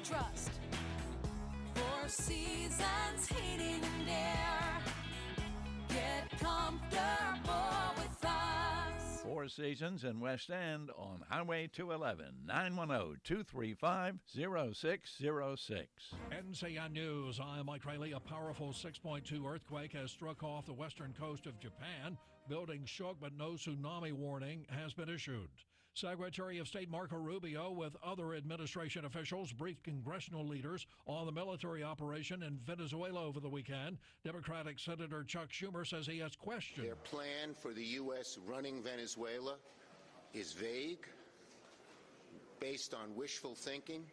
trust. 4 Seasons Heating and Air. Get comfortable with us. 4 Seasons in West End on Highway 211, 910-235-0606. NCN News, I'm Mike Riley. A powerful 6.2 earthquake has struck off the western coast of Japan. Buildings shook, but no tsunami warning has been issued. Secretary of State Marco Rubio with other administration officials briefed congressional leaders on the military operation in Venezuela over the weekend. Democratic Senator Chuck Schumer says he has questions. Their plan for the U.S. running Venezuela is vague, based on wishful thinking,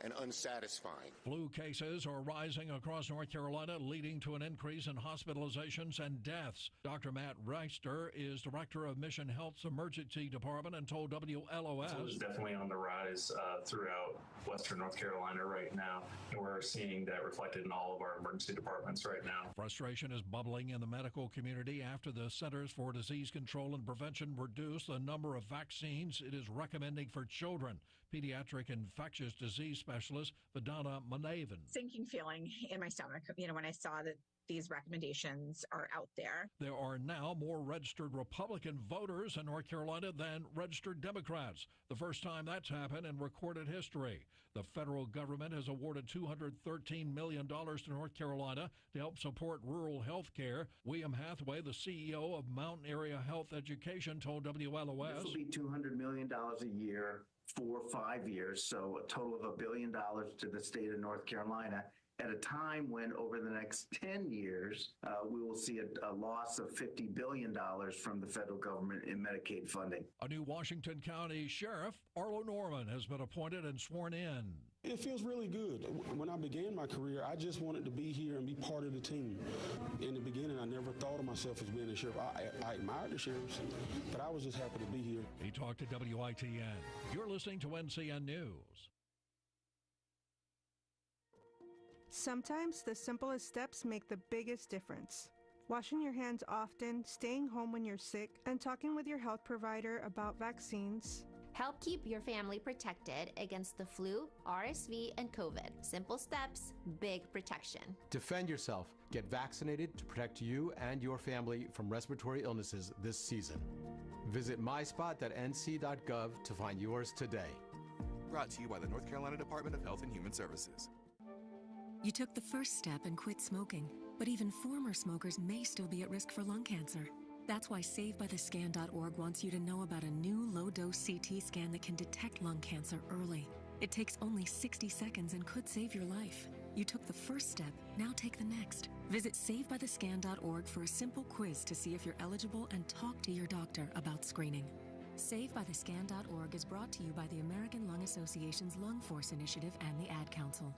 and unsatisfying. Flu cases are rising across North Carolina, leading to an increase in hospitalizations and deaths. Dr. Matt Reister is director of Mission Health's Emergency Department and told WLOS. Flu is definitely on the rise throughout Western North Carolina right now, and we're seeing that reflected in all of our emergency departments right now. Frustration is bubbling in the medical community after the Centers for Disease Control and Prevention reduced the number of vaccines it is recommending for children. Pediatric infectious disease specialist Vidana Manavan. Sinking feeling in my stomach, when I saw that these recommendations are out there. There are now more registered Republican voters in North Carolina than registered Democrats. The first time that's happened in recorded history. The federal government has awarded $213 million to North Carolina to help support rural health care. William Hathaway, the CEO of Mountain Area Health Education, told WLOS. This will be $200 million a year for 5 years, so a total of $1 billion to the state of North Carolina at a time when over the next 10 years, we will see a loss of $50 billion from the federal government in Medicaid funding. A new Washington County Sheriff, Arlo Norman, has been appointed and sworn in. It feels really good. When I began my career, I just wanted to be here and be part of the team. In the beginning, I never thought of myself as being a sheriff. I admired the sheriffs, but I was just happy to be here. He talked to WITN. You're listening to NCN News. Sometimes the simplest steps make the biggest difference. Washing your hands often, staying home when you're sick, and talking with your health provider about vaccines. Help keep your family protected against the flu, RSV, and COVID. Simple steps, big protection. Defend yourself. Get vaccinated to protect you and your family from respiratory illnesses this season. Visit myspot.nc.gov to find yours today. Brought to you by the North Carolina Department of Health and Human Services. You took the first step and quit smoking, but even former smokers may still be at risk for lung cancer. That's why SaveByTheScan.org wants you to know about a new low-dose CT scan that can detect lung cancer early. It takes only 60 seconds and could save your life. You took the first step, now take the next. Visit SaveByTheScan.org for a simple quiz to see if you're eligible and talk to your doctor about screening. SaveByTheScan.org is brought to you by the American Lung Association's Lung Force Initiative and the Ad Council.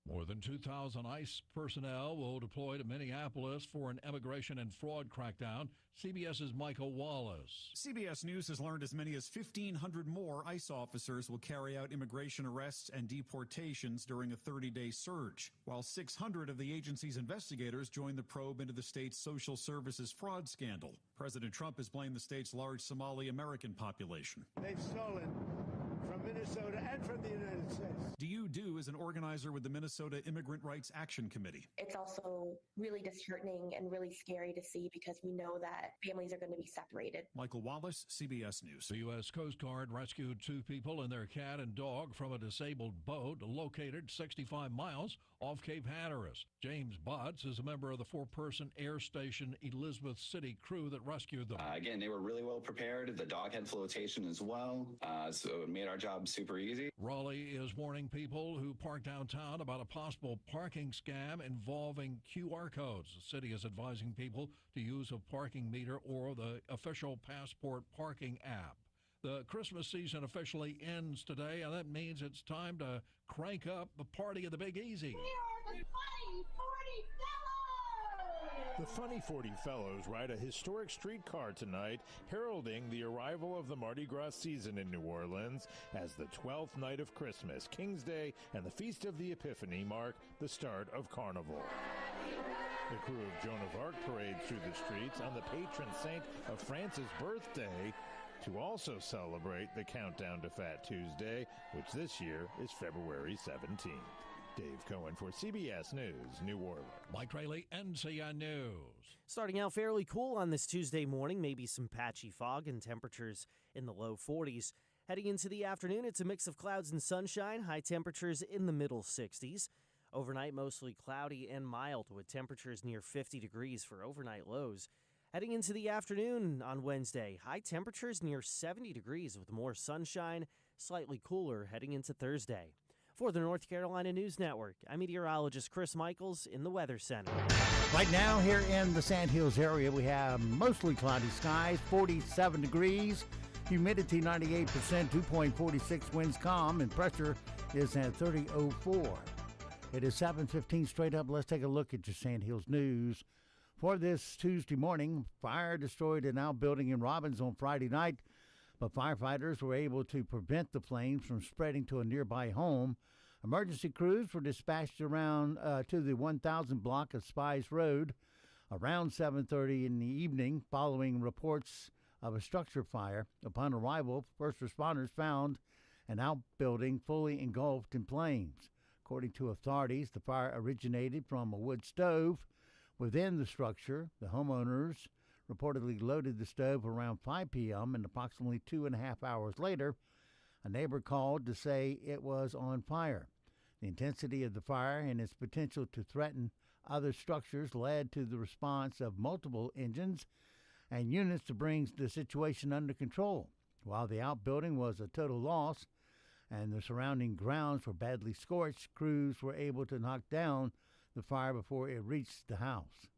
More than 2,000 ICE personnel will deploy to Minneapolis for an immigration and fraud crackdown. CBS's Michael Wallace. CBS News has learned as many as 1,500 more ICE officers will carry out immigration arrests and deportations during a 30-day surge, while 600 of the agency's investigators join the probe into the state's social services fraud scandal. President Trump has blamed the state's large Somali American population. They've stolen from Minnesota and from the United States. DU is an organizer with the Minnesota Immigrant Rights Action Committee. It's also really disheartening and really scary to see because we know that families are going to be separated. Michael Wallace, CBS News. The U.S. Coast Guard rescued 2 people and their cat and dog from a disabled boat located 65 miles off Cape Hatteras. James Butts is a member of the 4-person Air Station Elizabeth City crew that rescued them. Again, they were really well prepared. The dog had flotation as well, so it made our job super easy. Raleigh is warning people who park downtown about a possible parking scam involving QR codes. The city is advising people to use a parking meter or the official Passport parking app. The Christmas season officially ends today, and that means it's time to crank up the party of the Big Easy. We are the Funny 40 Fellows! The Funny 40 Fellows ride a historic streetcar tonight, heralding the arrival of the Mardi Gras season in New Orleans as the 12th night of Christmas, King's Day, and the Feast of the Epiphany mark the start of Carnival. The crew of Joan of Arc parades through the streets on the patron saint of France's birthday. to also celebrate the countdown to Fat Tuesday, which this year is February 17th. Dave Cohen for CBS News, New Orleans. Mike Rayleigh, NCN News. Starting out fairly cool on this Tuesday morning, maybe some patchy fog and temperatures in the low 40s. Heading into the afternoon, it's a mix of clouds and sunshine, high temperatures in the middle 60s. Overnight, mostly cloudy and mild with temperatures near 50 degrees for overnight lows. Heading into the afternoon on Wednesday, high temperatures near 70 degrees with more sunshine, slightly cooler heading into Thursday. For the North Carolina News Network, I'm meteorologist Chris Michaels in the Weather Center. Right now here in the Sandhills area, we have mostly cloudy skies, 47 degrees, humidity 98%, 2.46 winds calm, and pressure is at 30.04. It is 7:15 straight up. Let's take a look at your Sandhills news. For this Tuesday morning, fire destroyed an outbuilding in Robbins on Friday night, but firefighters were able to prevent the flames from spreading to a nearby home. Emergency crews were dispatched around to the 1000 block of Spies Road around 7:30 in the evening following reports of a structure fire. Upon arrival, first responders found an outbuilding fully engulfed in flames. According to authorities, the fire originated from a wood stove within the structure. The homeowners reportedly loaded the stove around 5 p.m. and approximately 2.5 hours later, a neighbor called to say it was on fire. The intensity of the fire and its potential to threaten other structures led to the response of multiple engines and units to bring the situation under control. While the outbuilding was a total loss and the surrounding grounds were badly scorched, crews were able to knock down the fire before it reached the house.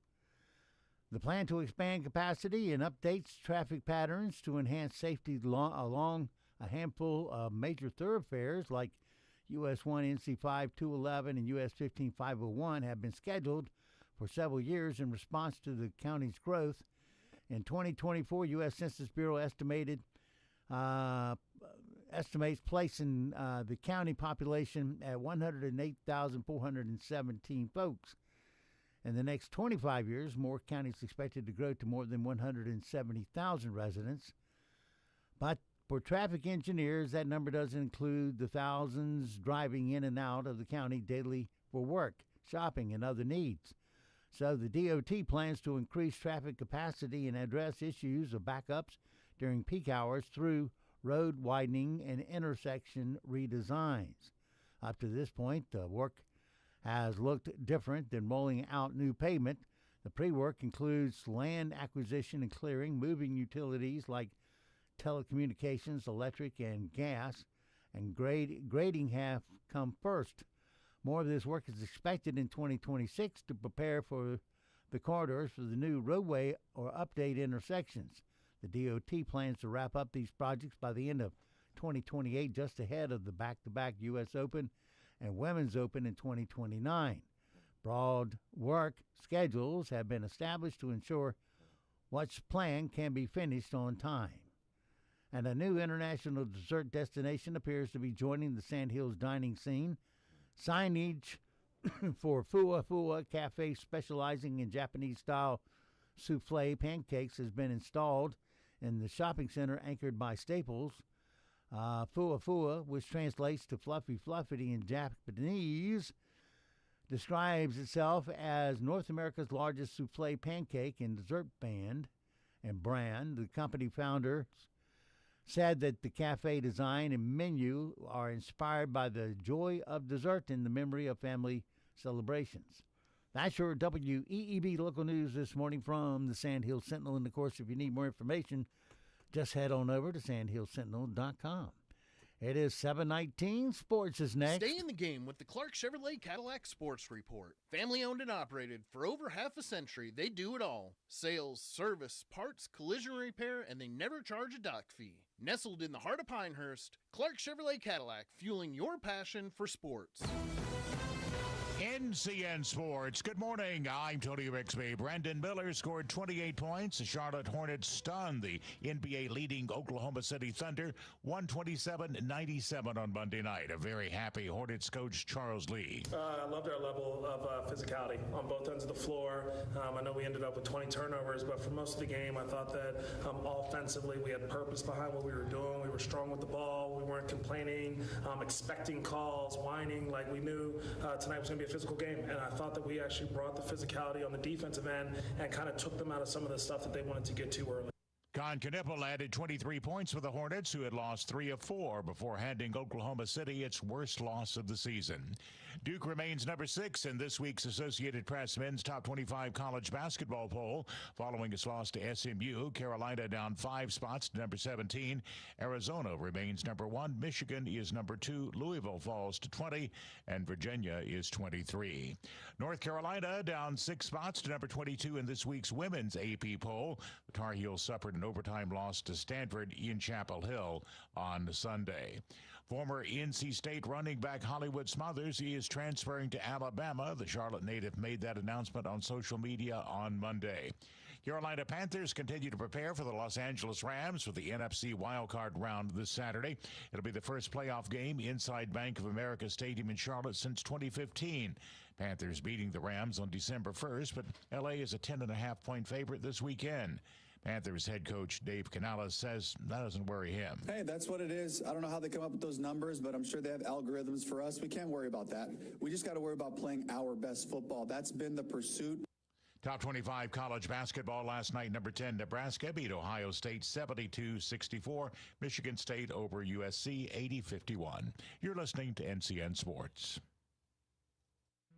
The plan to expand capacity and updates traffic patterns to enhance safety along a handful of major thoroughfares like US 1 NC 5211 and US 15501 have been scheduled for several years in response to the county's growth. In 2024, U.S. Census Bureau estimates placing the county population at 108,417 folks. In the next 25 years, Moore County is expected to grow to more than 170,000 residents. But for traffic engineers, that number doesn't include the thousands driving in and out of the county daily for work, shopping, and other needs. So the DOT plans to increase traffic capacity and address issues of backups during peak hours through road widening and intersection redesigns. Up to this point, the work has looked different than rolling out new pavement. The pre-work includes land acquisition and clearing, moving utilities like telecommunications, electric, and gas, and grading have come first. More of this work is expected in 2026 to prepare for the corridors for the new roadway or update intersections. The DOT plans to wrap up these projects by the end of 2028, just ahead of the back-to-back U.S. Open and Women's Open in 2029. Broad work schedules have been established to ensure what's planned can be finished on time. And a new international dessert destination appears to be joining the Sandhills dining scene. Signage for Fua Fua Cafe, specializing in Japanese-style souffle pancakes, has been installed in the shopping center anchored by Staples. Fua Fua, which translates to Fluffy Fluffity in Japanese, describes itself as North America's largest souffle pancake and dessert brand. The company founder said that the cafe design and menu are inspired by the joy of dessert in the memory of family celebrations. That's your WEEB local news this morning from the Sandhill Sentinel. And, of course, if you need more information, just head on over to sandhillsentinel.com. It is 7:19. Sports is next. Stay in the game with the Clark Chevrolet Cadillac Sports Report. Family owned and operated for over half a century, they do it all. Sales, service, parts, collision repair, and they never charge a dock fee. Nestled in the heart of Pinehurst, Clark Chevrolet Cadillac, fueling your passion for sports. NCN Sports. Good morning. I'm Tony Rixby. Brandon Miller scored 28 points. The Charlotte Hornets stunned the NBA leading Oklahoma City Thunder 127-97 on Monday night. A very happy Hornets coach Charles Lee. I loved our level of physicality on both ends of the floor. I know we ended up with 20 turnovers, but for most of the game, I thought that offensively we had purpose behind what we were doing. We were strong with the ball. We weren't complaining, expecting calls, whining. Like we knew tonight was going to be a physical game, and I thought that we actually brought the physicality on the defensive end and kind of took them out of some of the stuff that they wanted to get to early. Con Knippel added 23 points for the Hornets, who had lost 3 of 4 before handing Oklahoma City its worst loss of the season. Duke remains number 6 in this week's Associated Press Men's Top 25 College Basketball Poll, following its loss to SMU. Carolina down 5 spots to number 17. Arizona remains number 1. Michigan is number 2. Louisville falls to 20, and Virginia is 23. North Carolina down 6 spots to number 22 in this week's Women's AP Poll. The Tar Heels suffered an overtime loss to Stanford in Chapel Hill on Sunday. Former NC State running back Hollywood Smothers is transferring to Alabama. The Charlotte native made that announcement on social media on Monday. Carolina Panthers continue to prepare for the Los Angeles Rams for the NFC wildcard round this Saturday. It'll be the first playoff game inside Bank of America Stadium in Charlotte since 2015. Panthers beating the Rams on December 1st, but LA is a 10.5-point favorite this weekend. Panthers head coach Dave Canales says that doesn't worry him. Hey, that's what it is. I don't know how they come up with those numbers, but I'm sure they have algorithms for us. We can't worry about that. We just got to worry about playing our best football. That's been the pursuit. Top 25 college basketball last night. Number 10, Nebraska beat Ohio State 72-64. Michigan State over USC 80-51. You're listening to NCN Sports.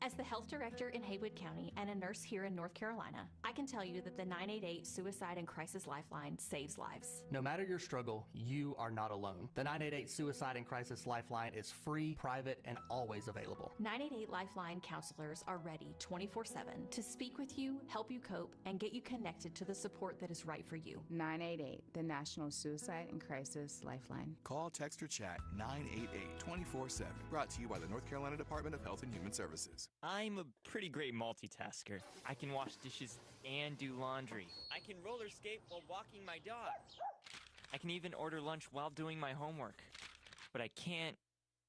As the health director in Haywood County and a nurse here in North Carolina, I can tell you that the 988 Suicide and Crisis Lifeline saves lives. No matter your struggle, you are not alone. The 988 Suicide and Crisis Lifeline is free, private, and always available. 988 Lifeline counselors are ready 24/7 to speak with you, help you cope, and get you connected to the support that is right for you. 988, the National Suicide and Crisis Lifeline. Call, text, or chat 988 24/7. Brought to you by the North Carolina Department of Health and Human Services. I'm a pretty great multitasker. I can wash dishes and do laundry. I can roller skate while walking my dog. I can even order lunch while doing my homework. But I can't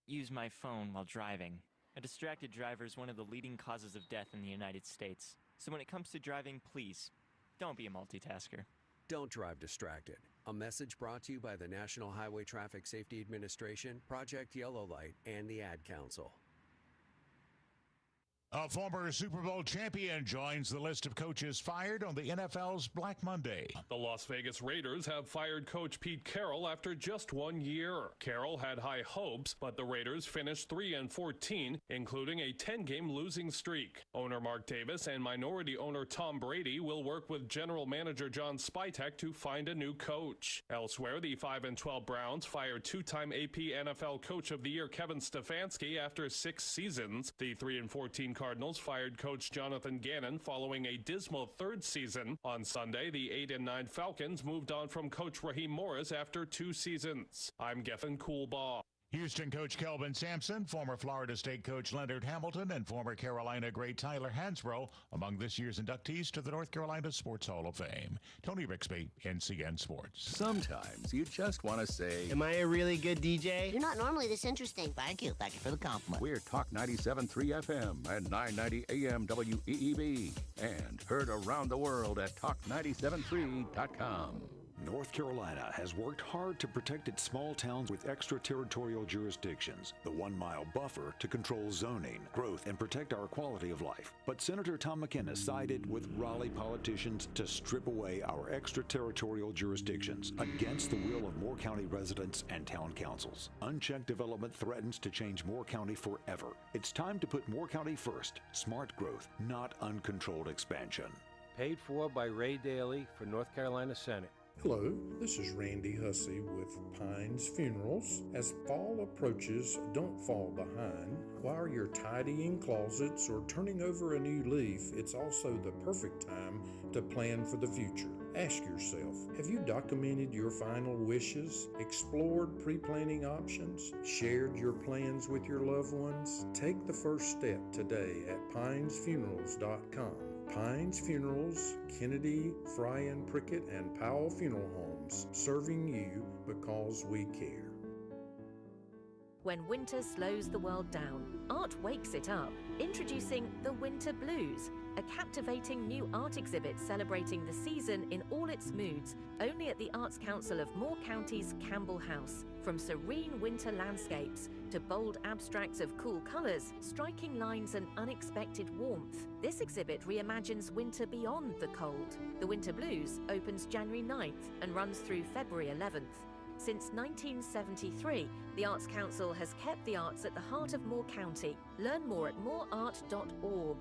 use my phone while driving. A distracted driver is one of the leading causes of death in the United States. So when it comes to driving, please, don't be a multitasker. Don't drive distracted. A message brought to you by the National Highway Traffic Safety Administration, Project Yellow Light, and the Ad Council. A former Super Bowl champion joins the list of coaches fired on the NFL's Black Monday. The Las Vegas Raiders have fired coach Pete Carroll after just 1 year. Carroll had high hopes, but the Raiders finished 3-14, including a 10-game losing streak. Owner Mark Davis and minority owner Tom Brady will work with general manager John Spytek to find a new coach. Elsewhere, the 5-12 Browns fired two-time AP NFL Coach of the Year Kevin Stefanski after 6 seasons. The 3-14 Cardinals fired coach Jonathan Gannon following a dismal 3rd season. On Sunday, the 8-9 Falcons moved on from coach Raheem Morris after 2 seasons. I'm Geffen Coolbaugh. Houston coach Kelvin Sampson, former Florida State coach Leonard Hamilton, and former Carolina great Tyler Hansbrough among this year's inductees to the North Carolina Sports Hall of Fame. Tony Rixby, NCN Sports. Sometimes you just want to say, am I a really good DJ? You're not normally this interesting. Thank you. Thank you for the compliment. We're Talk 97.3 FM and 990 AM WEEB, and heard around the world at talk973.com. North Carolina has worked hard to protect its small towns with extraterritorial jurisdictions, the 1-mile buffer to control zoning, growth, and protect our quality of life. But Senator Tom McKenna sided with Raleigh politicians to strip away our extraterritorial jurisdictions against the will of Moore County residents and town councils. Unchecked development threatens to change Moore County forever. It's time to put Moore County first. Smart growth, not uncontrolled expansion. Paid for by Ray Daly for North Carolina Senate. Hello, this is Randy Hussey with Pines Funerals. As fall approaches, don't fall behind. While you're tidying closets or turning over a new leaf, it's also the perfect time to plan for the future. Ask yourself, have you documented your final wishes, explored pre-planning options, shared your plans with your loved ones? Take the first step today at pinesfunerals.com. Pines Funerals, Kennedy, Fry and Prickett, and Powell Funeral Homes, serving you because we care. When winter slows the world down, art wakes it up. Introducing the Winter Blues, a captivating new art exhibit celebrating the season in all its moods, only at the Arts Council of Moore County's Campbell House. From serene winter landscapes to bold abstracts of cool colours, striking lines and unexpected warmth, this exhibit reimagines winter beyond the cold. The Winter Blues opens January 9th and runs through February 11th. Since 1973, the Arts Council has kept the arts at the heart of Moore County. Learn more at mooreart.org.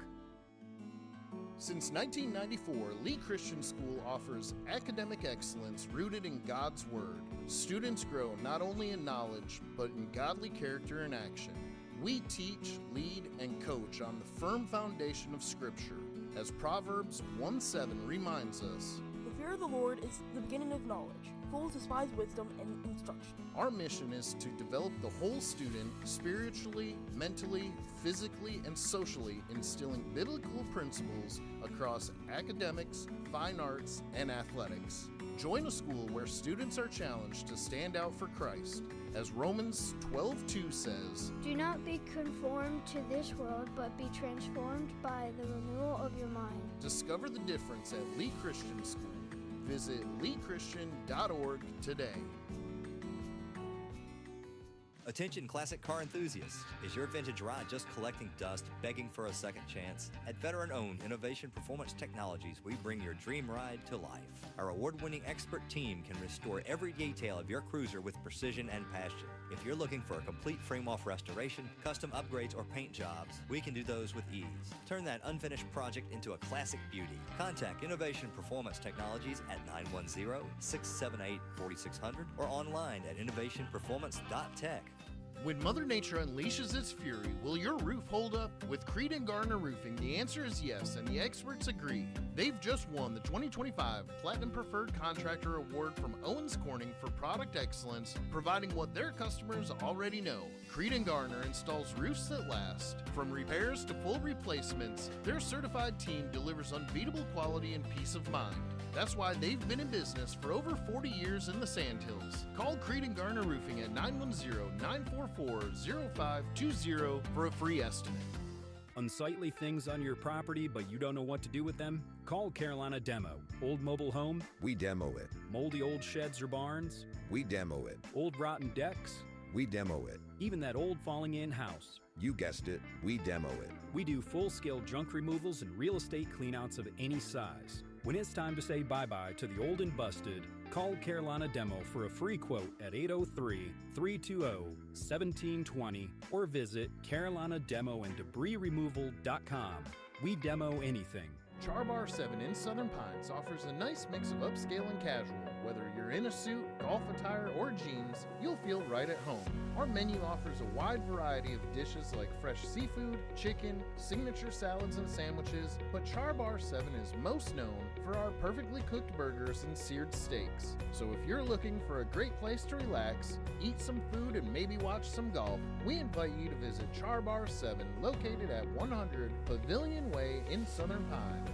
Since 1994, Lee Christian School offers academic excellence rooted in God's Word. Students grow not only in knowledge, but in godly character and action. We teach, lead, and coach on the firm foundation of Scripture, as Proverbs 1:7 reminds us. The fear of the Lord is the beginning of knowledge. Fools despise wisdom and instruction. Our mission is to develop the whole student spiritually, mentally, physically, and socially, instilling biblical principles across academics, fine arts, and athletics. Join a school where students are challenged to stand out for Christ. As Romans 12:2 says, "Do not be conformed to this world, but be transformed by the renewal of your mind." Discover the difference at Lee Christian School. Visit leechristian.org today. Attention classic car enthusiasts. Is your vintage ride just collecting dust, begging for a second chance? At veteran-owned Innovation Performance Technologies, we bring your dream ride to life. Our award-winning expert team can restore every detail of your cruiser with precision and passion. If you're looking for a complete frame-off restoration, custom upgrades, or paint jobs, we can do those with ease. Turn that unfinished project into a classic beauty. Contact Innovation Performance Technologies at 910-678-4600 or online at innovationperformance.tech. When Mother Nature unleashes its fury, will your roof hold up? With Creed & Garner Roofing, the answer is yes, and the experts agree. They've just won the 2025 Platinum Preferred Contractor Award from Owens Corning for product excellence, providing what their customers already know. Creed & Garner installs roofs that last. From repairs to full replacements, their certified team delivers unbeatable quality and peace of mind. That's why they've been in business for over 40 years in the Sandhills. Call Creed & Garner Roofing at 910-944-0520 for a free estimate. Unsightly things on your property, but you don't know what to do with them? Call Carolina Demo. Old mobile home? We demo it. Moldy old sheds or barns? We demo it. Old rotten decks? We demo it. Even that old falling in house? You guessed it, we demo it. We do full-scale junk removals and real estate cleanouts of any size. When it's time to say bye-bye to the old and busted, call Carolina Demo for a free quote at 803-320-1720 or visit carolinademoanddebrisremoval.com. We demo anything. Char Bar 7 in Southern Pines offers a nice mix of upscale and casual. Whether you're in a suit, golf attire, or jeans, you'll feel right at home. Our menu offers a wide variety of dishes like fresh seafood, chicken, signature salads and sandwiches, but Char Bar 7 is most known for our perfectly cooked burgers and seared steaks. So if you're looking for a great place to relax, eat some food, and maybe watch some golf, we invite you to visit Char Bar 7, located at 100 Pavilion Way in Southern Pines.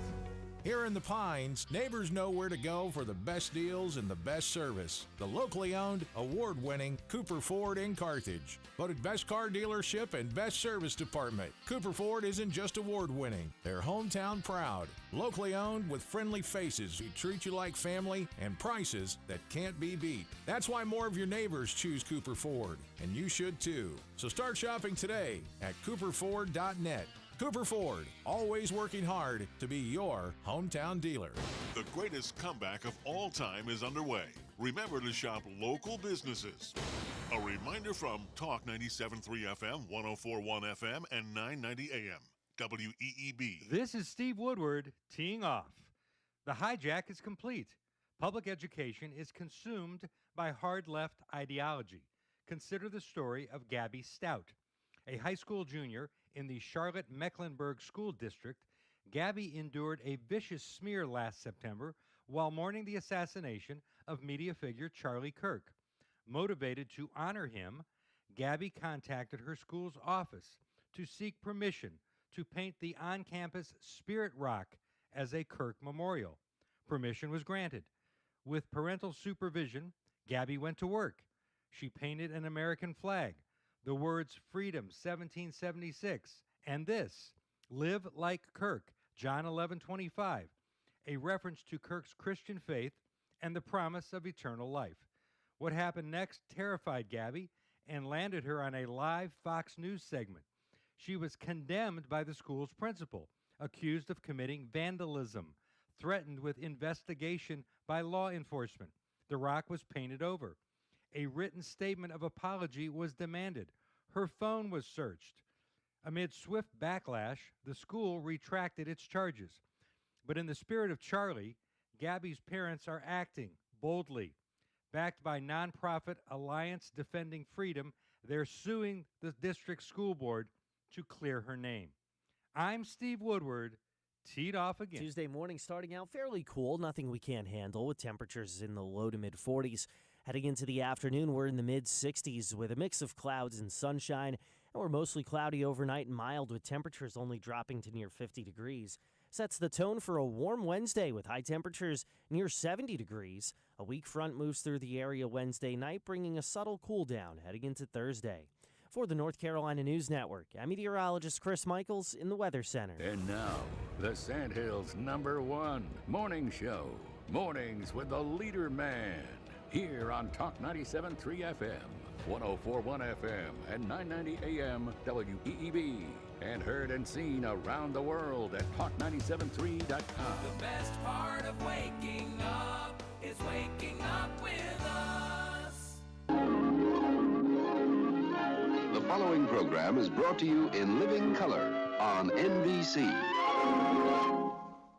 Here in the Pines, neighbors know where to go for the best deals and the best service. The locally owned, award-winning Cooper Ford in Carthage. Voted best car dealership and best service department. Cooper Ford isn't just award-winning, they're hometown proud. Locally owned with friendly faces who treat you like family and prices that can't be beat. That's why more of your neighbors choose Cooper Ford, and you should too. So start shopping today at cooperford.net. Cooper Ford, always working hard to be your hometown dealer. The greatest comeback of all time is underway. Remember to shop local businesses. A reminder from Talk 97.3 FM, 104.1 FM, and 990 AM. WEEB. This is Steve Woodward teeing off. The hijack is complete. Public education is consumed by hard left ideology. Consider the story of Gabby Stout. A high school junior in the Charlotte-Mecklenburg School District, Gabby endured a vicious smear last September while mourning the assassination of media figure Charlie Kirk. Motivated to honor him, Gabby contacted her school's office to seek permission to paint the on-campus Spirit Rock as a Kirk memorial. Permission was granted. With parental supervision, Gabby went to work. She painted an American flag, the words Freedom 1776, and this, Live Like Kirk, John 11:25, a reference to Kirk's Christian faith and the promise of eternal life. What happened next terrified Gabby and landed her on a live Fox News segment. She was condemned by the school's principal, accused of committing vandalism, threatened with investigation by law enforcement. The rock was painted over. A written statement of apology was demanded. Her phone was searched. Amid swift backlash, the school retracted its charges. But in the spirit of Charlie, Gabby's parents are acting boldly. Backed by nonprofit Alliance Defending Freedom, they're suing the district school board to clear her name. I'm Steve Woodward, teed off again. Tuesday morning starting out fairly cool, nothing we can't handle with temperatures in the low to mid 40s. Heading into the afternoon, we're in the mid 60s with a mix of clouds and sunshine, and we're mostly cloudy overnight and mild with temperatures only dropping to near 50 degrees. Sets the tone for a warm Wednesday with high temperatures near 70 degrees. A weak front moves through the area Wednesday night, bringing a subtle cool down heading into Thursday. For the North Carolina News Network, I'm meteorologist Chris Michaels in the Weather Center. And now, the Sandhills' #1 morning show. Mornings with the LeaderMan. Here on Talk 97.3 FM, 104.1 FM, and 990 AM WEEB. And heard and seen around the world at talk973.com. The best part of waking up is waking up with us. The following program is brought to you in living color on NBC.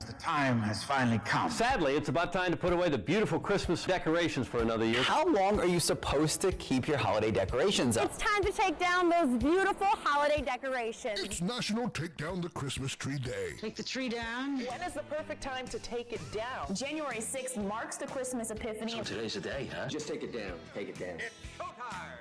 The time has finally come. Sadly, it's about time to put away the beautiful Christmas decorations for another year. How long are you supposed to keep your holiday decorations up? It's time to take down those beautiful holiday decorations. It's National Take Down the Christmas Tree Day. Take the tree down? When is the perfect time to take it down? January 6th marks the Christmas Epiphany. So today's the day, huh? Just take it down. Take it down. It's showtime!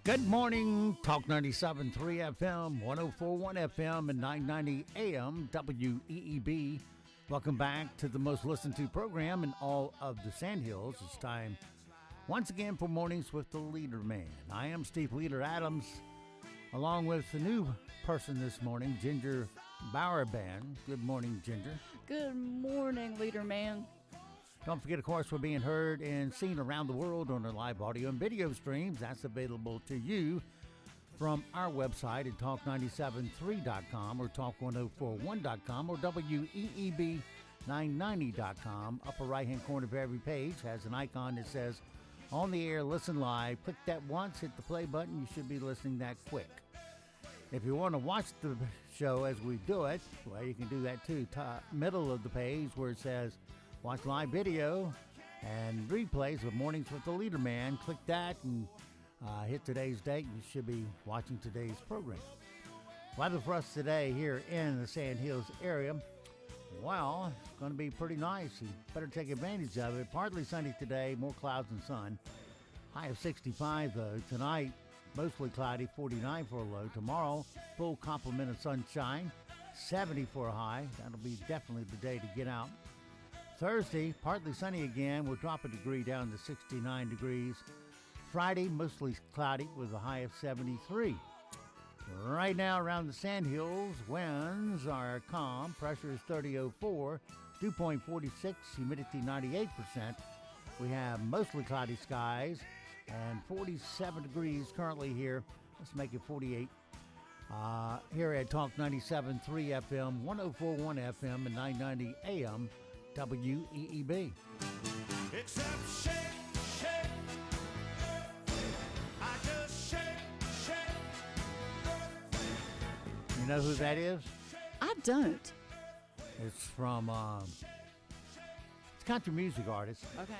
Good morning, Talk 97.3 FM, 104.1 FM, and 990 AM WEEB. Welcome back to the most listened to program in all of the Sandhills. It's time once again for Mornings with the LeaderMan. I am Steve Leader Adams, along with the new person this morning, Ginger Bowerband. Good morning, Ginger. Good morning, LeaderMan. Don't forget, of course, we're being heard and seen around the world on our live audio and video streams. That's available to you from our website at talk973.com or talk1041.com or WEEB990.com. Upper right-hand corner of every page has an icon that says, on the air, listen live. Click that once, hit the play button. You should be listening that quick. If you want to watch the show as we do it, well, you can do that too. Middle of the page where it says, watch live video and replays of Mornings with the LeaderMan. Click that and hit today's date. You should be watching today's program. Weather for us today here in the Sandhills area. Well, it's going to be pretty nice. You better take advantage of it. Partly sunny today, more clouds than sun. High of 65 though. Tonight, mostly cloudy, 49 for a low. Tomorrow, full complement of sunshine. 70 for a high. That'll be definitely the day to get out. Thursday, partly sunny again. We'll drop a degree down to 69 degrees. Friday, mostly cloudy with a high of 73. Right now around the Sandhills, winds are calm. Pressure is 30.04. Dew point 46. Humidity 98%. We have mostly cloudy skies and 47 degrees currently here. Let's make it 48. Here at Talk 97.3 FM, 104.1 FM, and 990 AM, WEEB. Except shake, shake. I just shake, shake. You know who that is? I don't. It's from, it's a country music artist. Okay.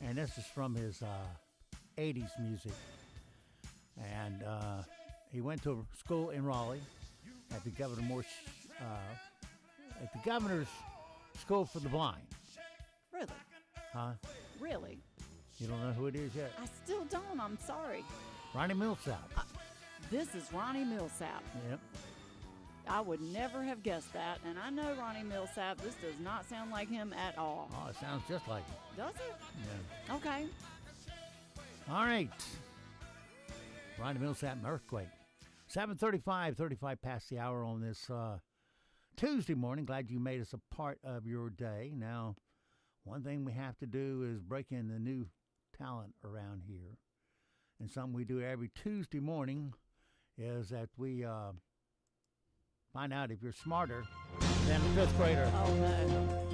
And this is from his 80s music. And he went to school in Raleigh at the Governor's School for the Blind. Really? Huh? Really? You don't know who it is yet? I still don't. I'm sorry. Ronnie Millsap. This is Ronnie Millsap. Yep. I would never have guessed that. And I know Ronnie Millsap. This does not sound like him at all. Oh, it sounds just like him. Does it? Yeah. Okay. All right. Ronnie Millsap and Earthquake. 7:35, 35 past the hour on this Tuesday morning. Glad you made us a part of your day. Now, one thing we have to do is break in the new talent around here. And something we do every Tuesday morning is that we find out if you're smarter than a fifth grader. Oh, no.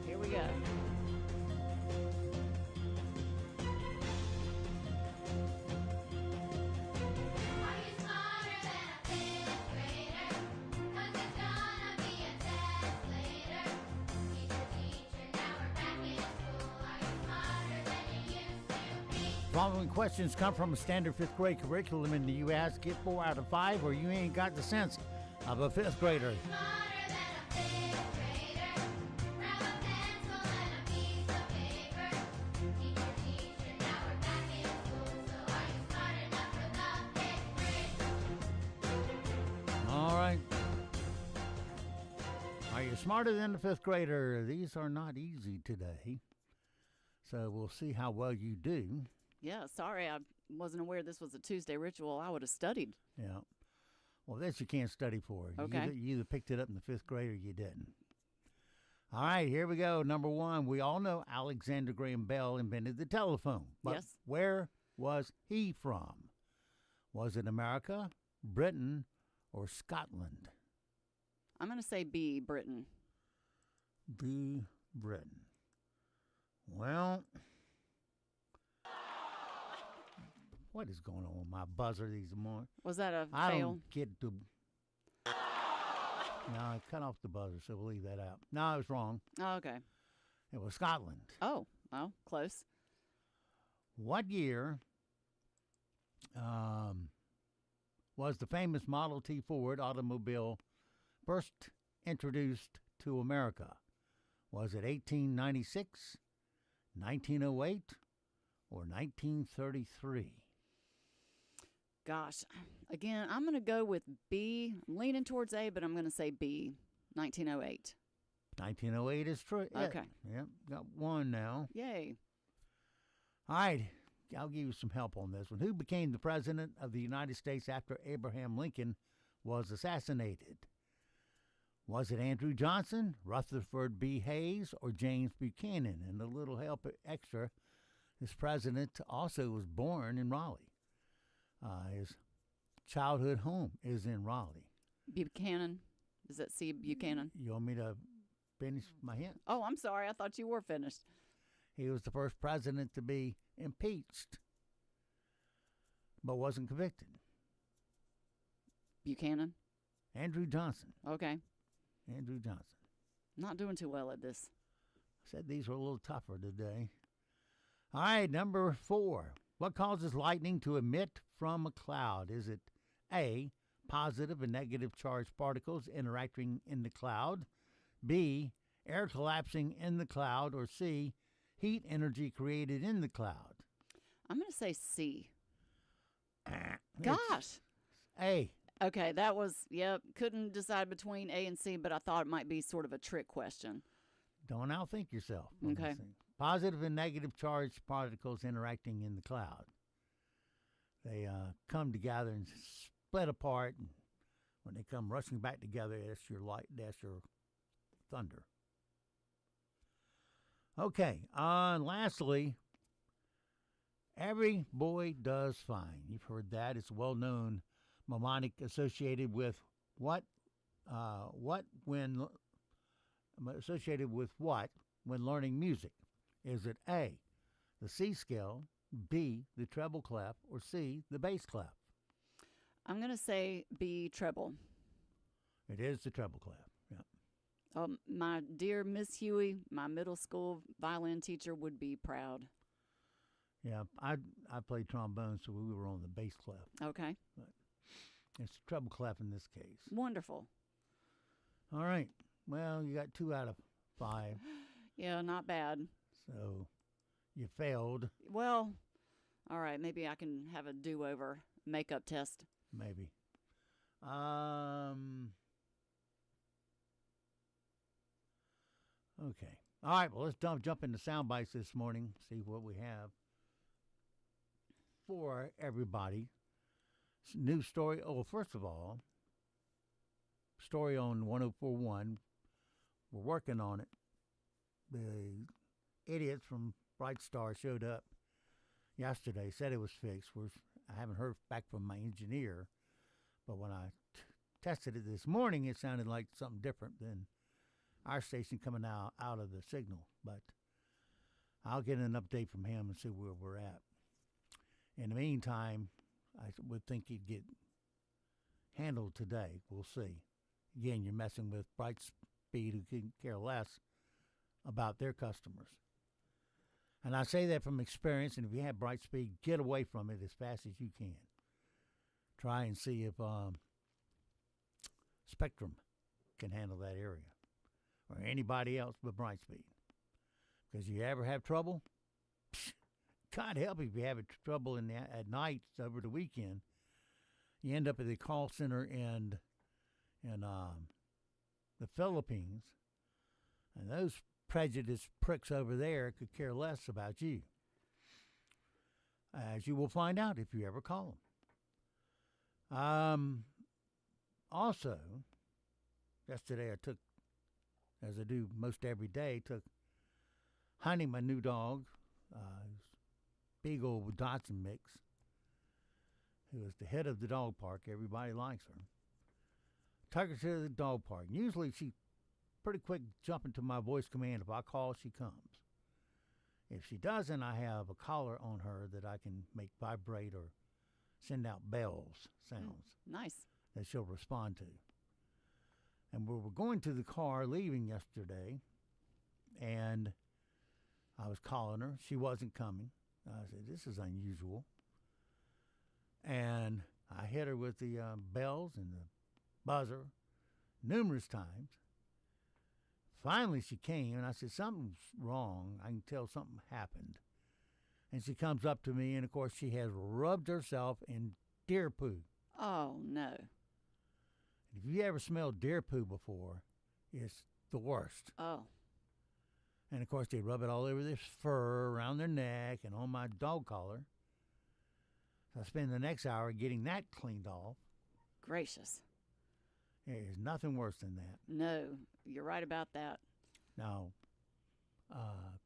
Here we go. Following questions come from a standard fifth grade curriculum in the U.S. Get 4 out of 5 or you ain't got the sense of a fifth grader. All right. Are you smarter than the fifth grader? These are not easy today. So we'll see how well you do. Yeah, sorry, I wasn't aware this was a Tuesday ritual. I would have studied. Yeah. Well, this you can't study for. Okay. You either picked it up in the fifth grade or you didn't. All right, here we go. Number one, we all know Alexander Graham Bell invented the telephone. But yes. Where was he from? Was it America, Britain, or Scotland? I'm going to say B, Britain. B, Britain. Well, what is going on with my buzzer these mornings? Was that a I fail? don't get the... No, I cut off the buzzer, so we'll leave that out. No, I was wrong. Oh, okay. It was Scotland. Oh, well, close. What year was the famous Model T Ford automobile first introduced to America? Was it 1896, 1908, or 1933? Gosh, again, I'm going to go with B. I'm leaning towards A, but I'm going to say B, 1908. 1908 is true. Okay. Yep, got one now. Yay. All right, I'll give you some help on this one. Who became the president of the United States after Abraham Lincoln was assassinated? Was it Andrew Johnson, Rutherford B. Hayes, or James Buchanan? And a little help extra, this president also was born in Raleigh. His childhood home is in Raleigh. Buchanan. Is that C, Buchanan? You want me to finish my hint? Oh, I'm sorry. I thought you were finished. He was the first president to be impeached, but wasn't convicted. Buchanan? Andrew Johnson. Okay. Andrew Johnson. Not doing too well at this. I said these were a little tougher today. All right, number 4. What causes lightning to emit from a cloud? Is it A, positive and negative charged particles interacting in the cloud, B, air collapsing in the cloud, or C, heat energy created in the cloud? I'm going to say C. It's Gosh. A. Okay, that was, couldn't decide between A and C, but I thought it might be sort of a trick question. Don't outthink yourself. Okay. Positive and negative charged particles interacting in the cloud. They come together and split apart, and when they come rushing back together, that's your light, that's your thunder. Okay, lastly, every boy does fine. You've heard that. It's a well-known mnemonic associated with what when learning music? Is it A, the C scale, B, the treble clef, or C, the bass clef? I'm going to say B, treble. It is the treble clef. Yeah. My dear Miss Huey, my middle school violin teacher, would be proud. Yeah, I played trombone, so we were on the bass clef. Okay. But it's the treble clef in this case. Wonderful. All right. Well, you got 2 out of 5. Yeah, not bad. So you failed. Well, all right. Maybe I can have a do-over makeup test. Maybe. Okay. All right. Well, let's jump into sound bites this morning. See what we have for everybody. New story. Oh, first of all, story on 104.1. We're working on it. The idiots from Bright Star showed up yesterday, said it was fixed. I haven't heard back from my engineer, but when I tested it this morning, it sounded like something different than our station coming out of the signal. But I'll get an update from him and see where we're at. In the meantime, I would think he'd get handled today. We'll see. Again, you're messing with Brightspeed, who can care less about their customers. And I say that from experience, and if you have Brightspeed, get away from it as fast as you can. Try and see if Spectrum can handle that area, or anybody else but Brightspeed. Because you ever have trouble, God help you if you have trouble at night over the weekend. You end up at the call center in the Philippines, and those prejudiced pricks over there could care less about you, as you will find out if you ever call them. Also, yesterday I took, as I do most every day, Honey, my new dog, Beagle with Dotson mix, who is the head of the dog park. Everybody likes her. Took her to the dog park. Usually she pretty quick jumping to my voice command. If I call, she comes. If she doesn't, I have a collar on her that I can make vibrate or send out sounds. Nice. That she'll respond to. And we were going to the car leaving yesterday, and I was calling her. She wasn't coming. I said, this is unusual. And I hit her with the bells and the buzzer numerous times. Finally, she came, and I said, something's wrong. I can tell something happened. And she comes up to me, and, of course, she has rubbed herself in deer poo. Oh, no. If you ever smelled deer poo before, it's the worst. Oh. And, of course, they rub it all over their fur, around their neck, and on my dog collar. So I spend the next hour getting that cleaned off. Gracious. There's nothing worse than that. No, you're right about that. Now,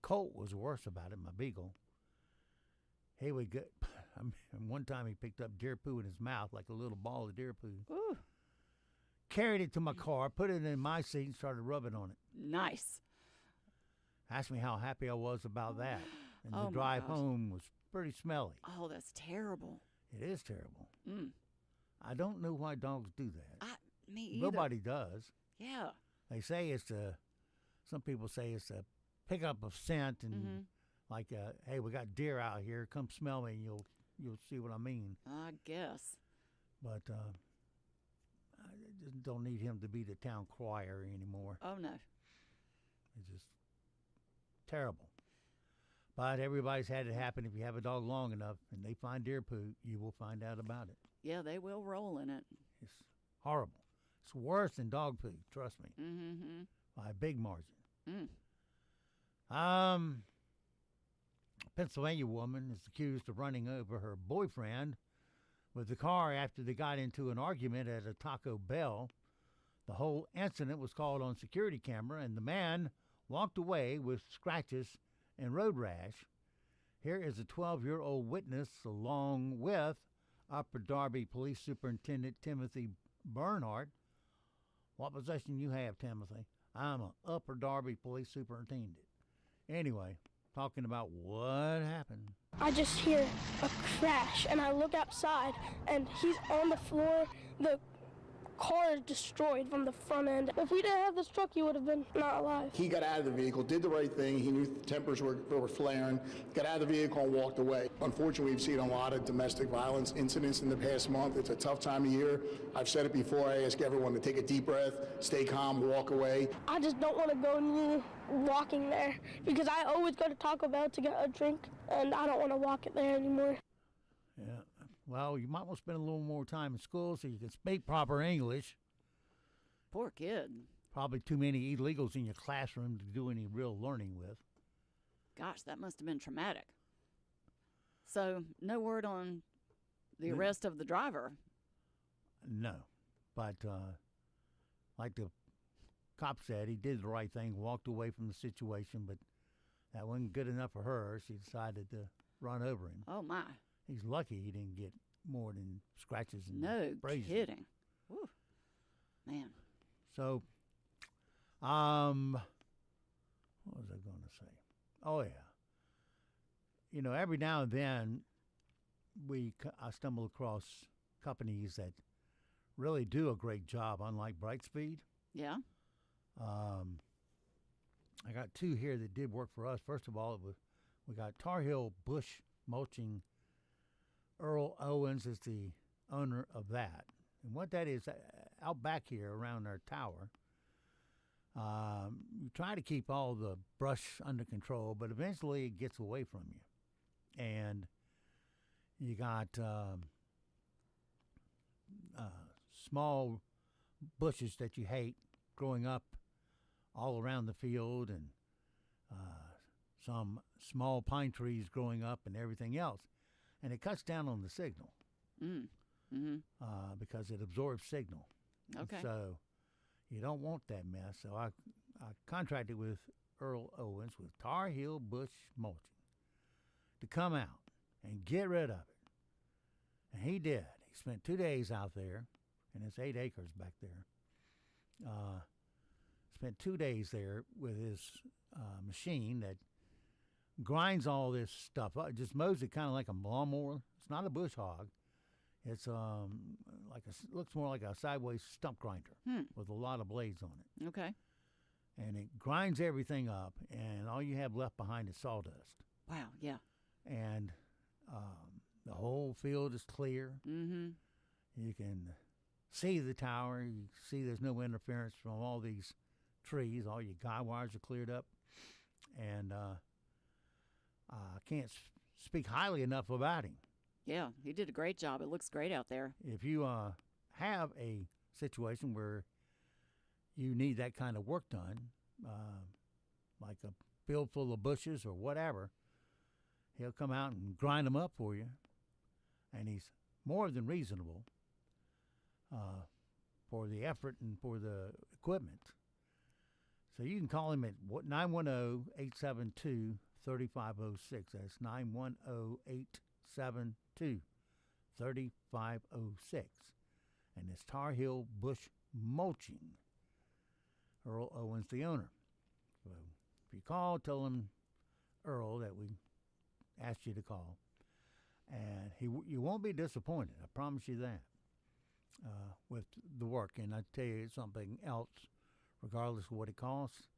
Colt was worse about it, my beagle. He would get, one time he picked up deer poo in his mouth, like a little ball of deer poo. Ooh. Carried it to my car, put it in my seat, and started rubbing on it. Nice. Asked me how happy I was about that. And Oh, the my drive gosh. home was pretty smelly. Oh, that's terrible. It is terrible. Mm. I don't know why dogs do that. Me either. Nobody does. Yeah. They say some people say it's a pickup of scent, and like, hey, we got deer out here. Come smell me, and you'll see what I mean. I guess. But I just don't need him to be the town crier anymore. Oh, no. It's just terrible. But everybody's had it happen. If you have a dog long enough and they find deer poo, you will find out about it. Yeah, they will roll in it. It's Horrible. It's worse than dog food, trust me, Mm-hmm. by a big margin. Mm. A Pennsylvania woman is accused of running over her boyfriend with the car after they got into an argument at a Taco Bell. The whole incident was caught on security camera, and the man walked away with scratches and road rash. Here is a 12-year-old witness along with Upper Darby Police Superintendent Timothy Bernhardt. What position you have, Timothy? I'm an Upper Darby Police Superintendent. Anyway, talking about what happened. I just hear a crash, and I look outside, and he's on the floor. The car is destroyed from the front end. If we didn't have this truck, he would have been not alive. He got out of the vehicle, did the right thing. He knew the tempers were flaring, got out of the vehicle and walked away. Unfortunately, we've seen a lot of domestic violence incidents in the past month. It's a tough time of year. I've said it before. I ask everyone to take a deep breath, stay calm, walk away. I just don't want to go near walking there because I always go to Taco Bell to get a drink, and I don't want to walk it there anymore. Yeah. Well, you might want to spend a little more time in school so you can speak proper English. Poor kid. Probably too many illegals in your classroom to do any real learning with. Gosh, that must have been traumatic. So, no word on the arrest of the driver? No. But like the cop said, he did the right thing, walked away from the situation, but that wasn't good enough for her. She decided to run over him. Oh, my. He's lucky he didn't get more than scratches and No braces. kidding. Whew. Man. So, what was I going to say? Oh, yeah. You know, every now and then I stumble across companies that really do a great job, unlike Brightspeed. Yeah. I got two here that did work for us. First of all, we got Tar Heel Bush Mulching. Earl Owens is the owner of that. And what that is, out back here around our tower, you try to keep all the brush under control, but eventually it gets away from you. And you got small bushes that you hate growing up all around the field, and some small pine trees growing up and everything else. And it cuts down on the signal because it absorbs signal. Okay. And so you don't want that mess. So I contracted with Earl Owens with Tar Heel Bush Mulching to come out and get rid of it. And he did. He spent 2 days out there, and it's 8 acres back there. Spent 2 days there with his machine that grinds all this stuff up. Just mows it kind of like a lawnmower. It's not a bush hog. It's looks more like a sideways stump grinder with a lot of blades on it. Okay. And it grinds everything up, and all you have left behind is sawdust. Wow, yeah. And the whole field is clear. Mm-hmm. You can see the tower. You see there's no interference from all these trees. All your guy wires are cleared up. And I can't speak highly enough about him. Yeah, he did a great job. It looks great out there. If you have a situation where you need that kind of work done, like a field full of bushes or whatever, he'll come out and grind them up for you. And he's more than reasonable for the effort and for the equipment. So you can call him at 910-872-3506. That's 910-872-3506. And it's Tar Heel Bush Mulching. Earl Owens, the owner. So if you call, tell him, Earl, that we asked you to call. And you won't be disappointed. I promise you that. With the work. And I tell you something else, regardless of what it costs,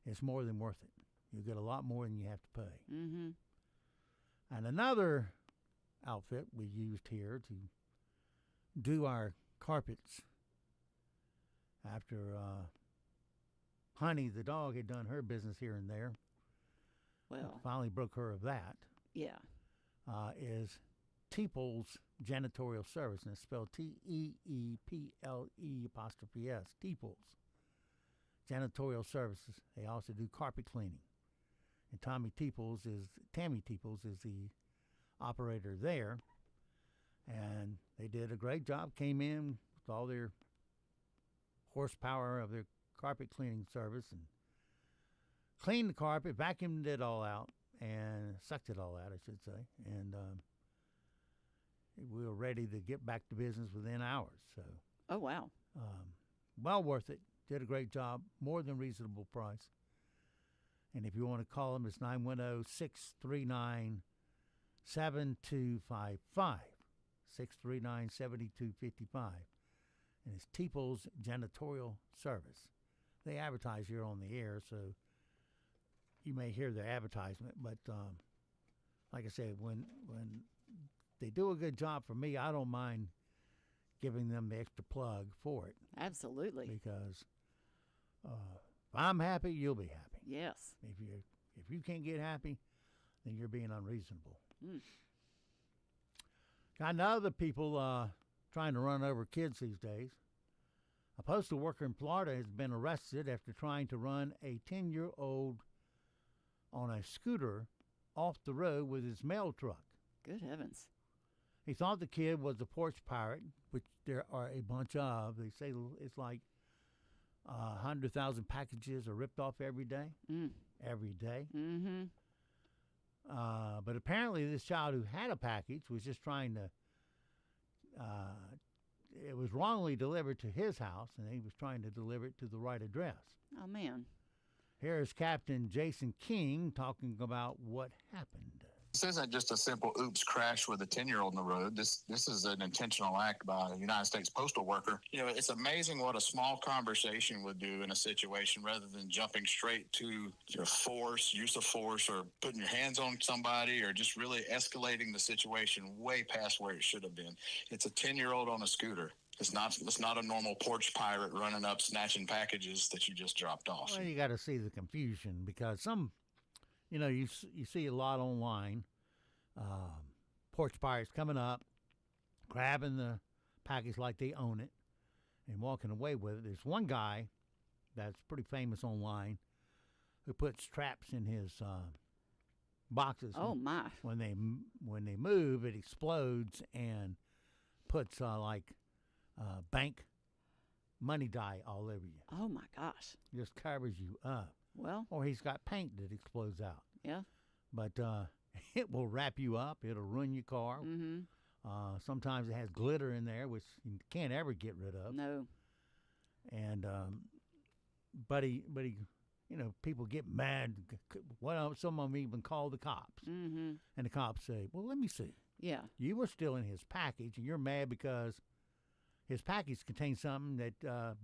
it's more than worth it. You get a lot more than you have to pay. Mm-hmm. And another outfit we used here to do our carpets after Honey, the dog, had done her business here and there. Well, finally broke her of that. Yeah. Is Teeples Janitorial Service, and it's spelled Teeple''S, Teeples Janitorial Services. They also do carpet cleaning. And Tammy Teeples is the operator there. And they did a great job, came in with all their horsepower of their carpet cleaning service and cleaned the carpet, vacuumed it all out, and sucked it all out, I should say. And we were ready to get back to business within hours. So, oh, wow. Well worth it. Did a great job, more than reasonable price. And if you want to call them, it's 910-639-7255. 639-7255. And it's Teeples Janitorial Service. They advertise here on the air, so you may hear their advertisement. But like I said, when they do a good job for me, I don't mind giving them the extra plug for it. Absolutely. Because if I'm happy, you'll be happy. Yes. If you can't get happy, then you're being unreasonable. I know other people trying to run over kids these days. A postal worker in Florida has been arrested after trying to run a 10-year-old on a scooter off the road with his mail truck. Good heavens. He thought the kid was a porch pirate, which there are a bunch of. They say it's like 100,000 packages are ripped off every day. Every day. Mm-hmm. But apparently this child who had a package was just trying to, it was wrongly delivered to his house, and he was trying to deliver it to the right address. Oh, man. Here's Captain Jason King talking about what happened. This isn't just a simple oops crash with a 10-year-old on the road. This is an intentional act by a United States postal worker. You know, it's amazing what a small conversation would do in a situation rather than jumping straight to your use of force, or putting your hands on somebody, or just really escalating the situation way past where it should have been. It's a 10-year-old on a scooter. It's not a normal porch pirate running up snatching packages that you just dropped off. Well, you got to see the confusion, because you see a lot online, porch pirates coming up, grabbing the package like they own it, and walking away with it. There's one guy that's pretty famous online who puts traps in his boxes. Oh, my. When they move, it explodes and puts bank money dye all over you. Oh, my gosh. Just covers you up. Well. Or he's got paint that explodes out. Yeah. But it will wrap you up. It'll ruin your car. Mm-hmm. Sometimes it has glitter in there, which you can't ever get rid of. No. And people get mad. Well, some of them even call the cops. Mm-hmm. And the cops say, well, let me see. Yeah. You were stealing his package, and you're mad because his package contains something that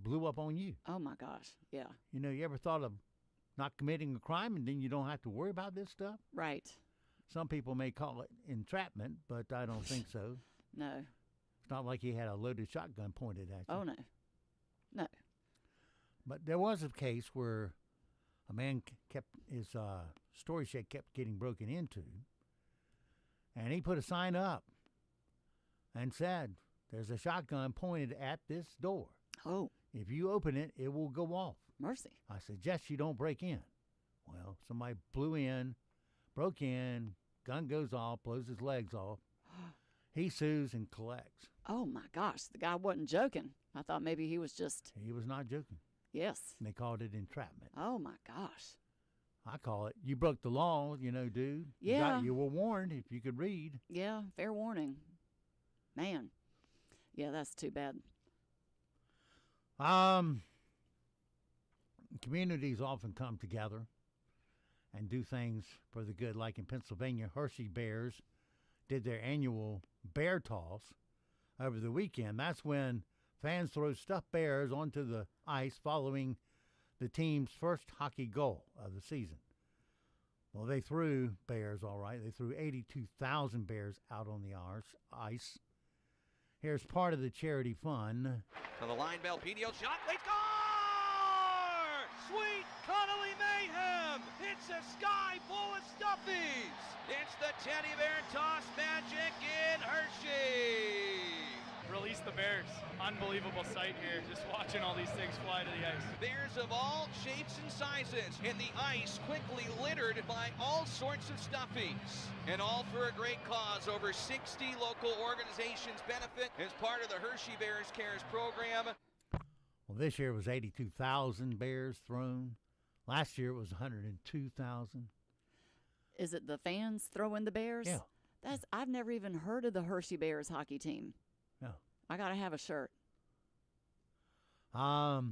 blew up on you. Oh, my gosh. Yeah. You ever thought of not committing a crime and then you don't have to worry about this stuff? Right. Some people may call it entrapment, but I don't think so. No. It's not like he had a loaded shotgun pointed at you. Oh, no. No. But there was a case where a man kept his storage shed kept getting broken into, and he put a sign up and said, there's a shotgun pointed at this door. Oh. If you open it, it will go off. Mercy. I suggest you don't break in. Well, somebody broke in, gun goes off, blows his legs off. He sues and collects. Oh, my gosh. The guy wasn't joking. I thought maybe he was just... He was not joking. Yes. And they called it entrapment. Oh, my gosh. I call it, you broke the law, dude. Yeah. You were warned if you could read. Yeah, fair warning. Man. Yeah, that's too bad. Communities often come together and do things for the good. Like in Pennsylvania, Hershey Bears did their annual bear toss over the weekend. That's when fans throw stuffed bears onto the ice following the team's first hockey goal of the season. Well, they threw bears, all right. They threw 82,000 bears out on the ice. Here's part of the charity fund. To the line, Belpedio shot, they score! Sweet Cuddly Mayhem! It's a sky full of stuffies! It's the teddy bear toss magic in Hershey! Release the bears. Unbelievable sight here, just watching all these things fly to the ice. Bears of all shapes and sizes, and the ice quickly littered by all sorts of stuffies. And all for a great cause. Over 60 local organizations benefit as part of the Hershey Bears Cares program. Well, this year it was 82,000 bears thrown. Last year it was 102,000. Is it the fans throwing the bears? Yeah. I've never even heard of the Hershey Bears hockey team. No. I gotta have a shirt. All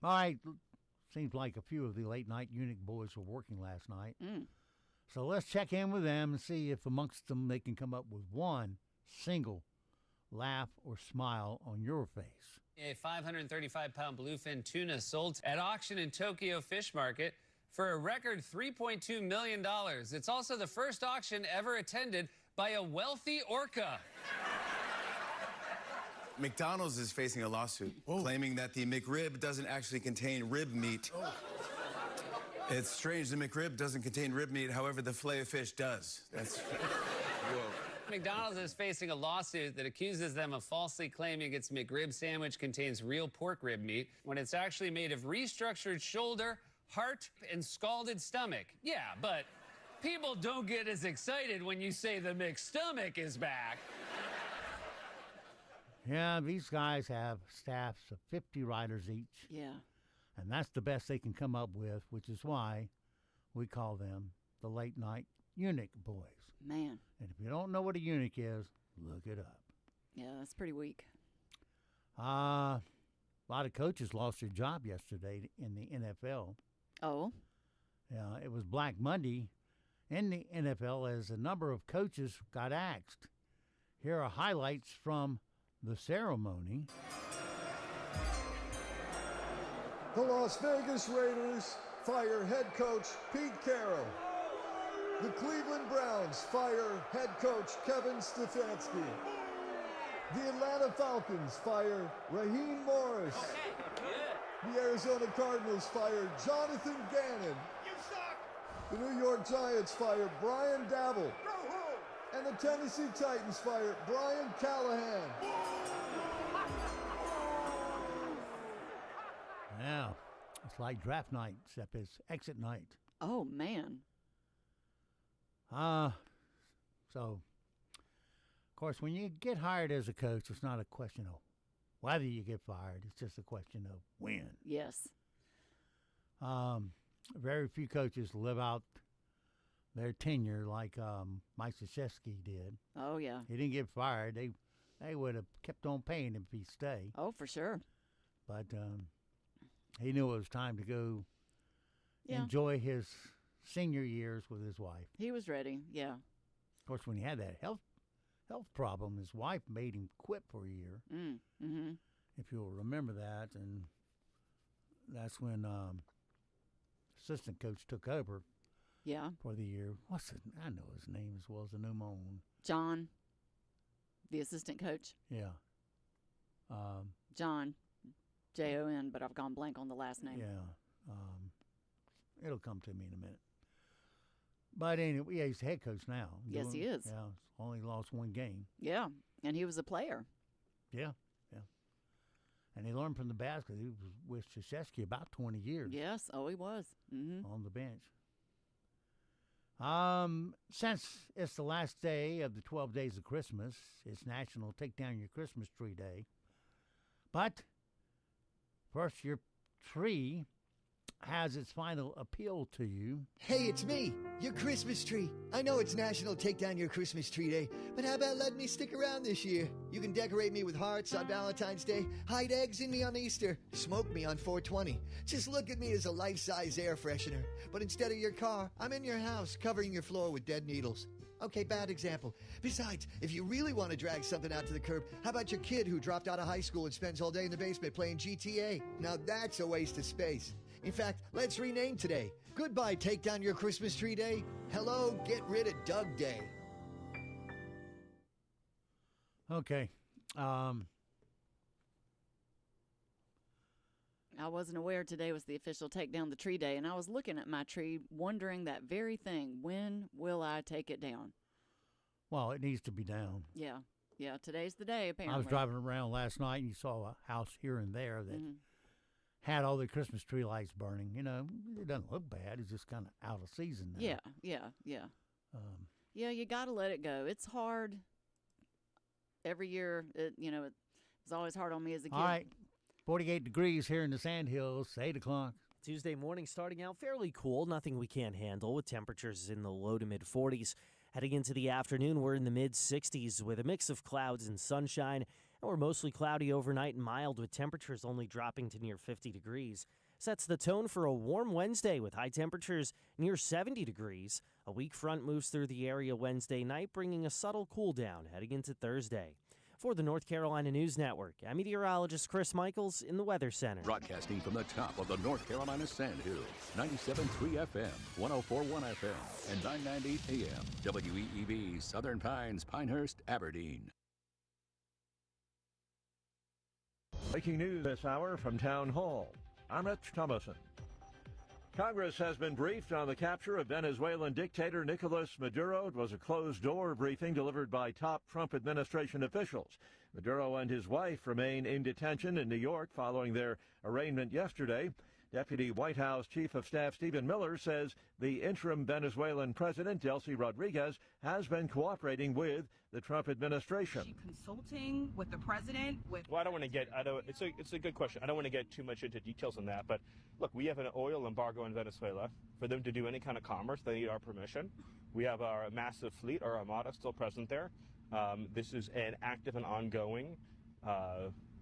right. Seems like a few of the late night eunuch boys were working last night. So let's check in with them and see if amongst them they can come up with one single laugh or smile on your face. A 535-pound bluefin tuna sold at auction in Tokyo Fish Market for a record $3.2 million. It's also the first auction ever attended by a wealthy orca. McDonald's is facing a lawsuit claiming that the McRib doesn't actually contain rib meat. It's strange, the McRib doesn't contain rib meat, however, the Filet-O-Fish does. That's... Whoa. McDonald's is facing a lawsuit that accuses them of falsely claiming its McRib sandwich contains real pork rib meat when it's actually made of restructured shoulder, heart, and scalded stomach. Yeah, but people don't get as excited when you say the McStomach is back. Yeah, these guys have staffs of 50 riders each. Yeah. And that's the best they can come up with, which is why we call them the late night eunuch boys. Man. And if you don't know what a eunuch is, look it up. Yeah, that's pretty weak. A lot of coaches lost their job yesterday in the NFL. Oh? Yeah, it was Black Monday in the NFL as a number of coaches got axed. Here are highlights from the ceremony. The Las Vegas Raiders fire head coach Pete Carroll. The Cleveland Browns fire head coach Kevin Stefanski. The Atlanta Falcons fire Raheem Morris. The Arizona Cardinals fire Jonathan Gannon. The New York Giants fire Brian Dabble. And the Tennessee Titans fire Brian Callahan. Yeah, it's like draft night, except it's exit night. Oh, man. So, of course, when you get hired as a coach, it's not a question of whether you get fired. It's just a question of when. Yes. Very few coaches live out their tenure like Mike Krzyzewski did. Oh, yeah. He didn't get fired. They would have kept on paying him if he stayed. Oh, for sure. But he knew it was time to go enjoy his senior years with his wife. He was ready, yeah. Of course, when he had that health problem, his wife made him quit for a year. Mm-hmm. If you'll remember that. And that's when assistant coach took over. Yeah. For the year. I know his name as well as the new moon. John, the assistant coach. Yeah. John, Jon, but I've gone blank on the last name. Yeah. It'll come to me in a minute. But anyway, yeah, he's the head coach now. Yes, he is. Yeah, only lost one game. Yeah, and he was a player. Yeah. And he learned from the best because he was with Krzyzewski about 20 years. Yes, he was. Mm-hmm. On the bench. Since it's the last day of the 12 days of Christmas, it's National Take Down Your Christmas Tree Day. But first, your tree has its final appeal to you. Hey, it's me, your Christmas tree. I know it's National Take Down Your Christmas Tree Day, but how about letting me stick around this year? You can decorate me with hearts on Valentine's Day, hide eggs in me on Easter, smoke me on 420. Just look at me as a life-size air freshener. But instead of your car, I'm in your house, covering your floor with dead needles. Okay, bad example. Besides, if you really want to drag something out to the curb, how about your kid who dropped out of high school and spends all day in the basement playing GTA? Now that's a waste of space. In fact, let's rename today. Goodbye, Take Down Your Christmas Tree Day. Hello, Get Rid of Doug Day. Okay. I wasn't aware today was the official Take Down the Tree Day, and I was looking at my tree wondering that very thing. When will I take it down? Well, it needs to be down. Yeah. Yeah, today's the day, apparently. I was driving around last night, and you saw a house here and there that had all the Christmas tree lights burning. You know, it doesn't look bad. It's just kind of out of season now. Yeah. Yeah, you got to let it go. It's hard. Every year, it's always hard on me as a kid. All right, 48 degrees here in the Sandhills, 8 o'clock. Tuesday morning starting out fairly cool, nothing we can't handle with temperatures in the low to mid 40s. Heading into the afternoon, we're in the mid 60s with a mix of clouds and sunshine, and we're mostly cloudy overnight and mild with temperatures only dropping to near 50 degrees. Sets the tone for a warm Wednesday with high temperatures near 70 degrees. A weak front moves through the area Wednesday night, bringing a subtle cool down heading into Thursday. For the North Carolina News Network, I'm meteorologist Chris Michaels in the Weather Center. Broadcasting from the top of the North Carolina Sandhills, 97.3 FM, 104.1 FM, and 990 AM. WEEB, Southern Pines, Pinehurst, Aberdeen. Breaking news this hour from Town Hall. I'm Rich Thomason. Congress has been briefed on the capture of Venezuelan dictator Nicolas Maduro. It was a closed-door briefing delivered by top Trump administration officials. Maduro and his wife remain in detention in New York following their arraignment yesterday. Deputy White House Chief of Staff Stephen Miller says the interim Venezuelan president, Delcy Rodriguez, has been cooperating with the Trump administration. Is she consulting with the president? Well, I don't want to get. It's a good question. I don't want to get too much into details on that. But look, we have an oil embargo in Venezuela. For them to do any kind of commerce, they need our permission. We have our massive fleet, our armada, still present there. This is an active and ongoing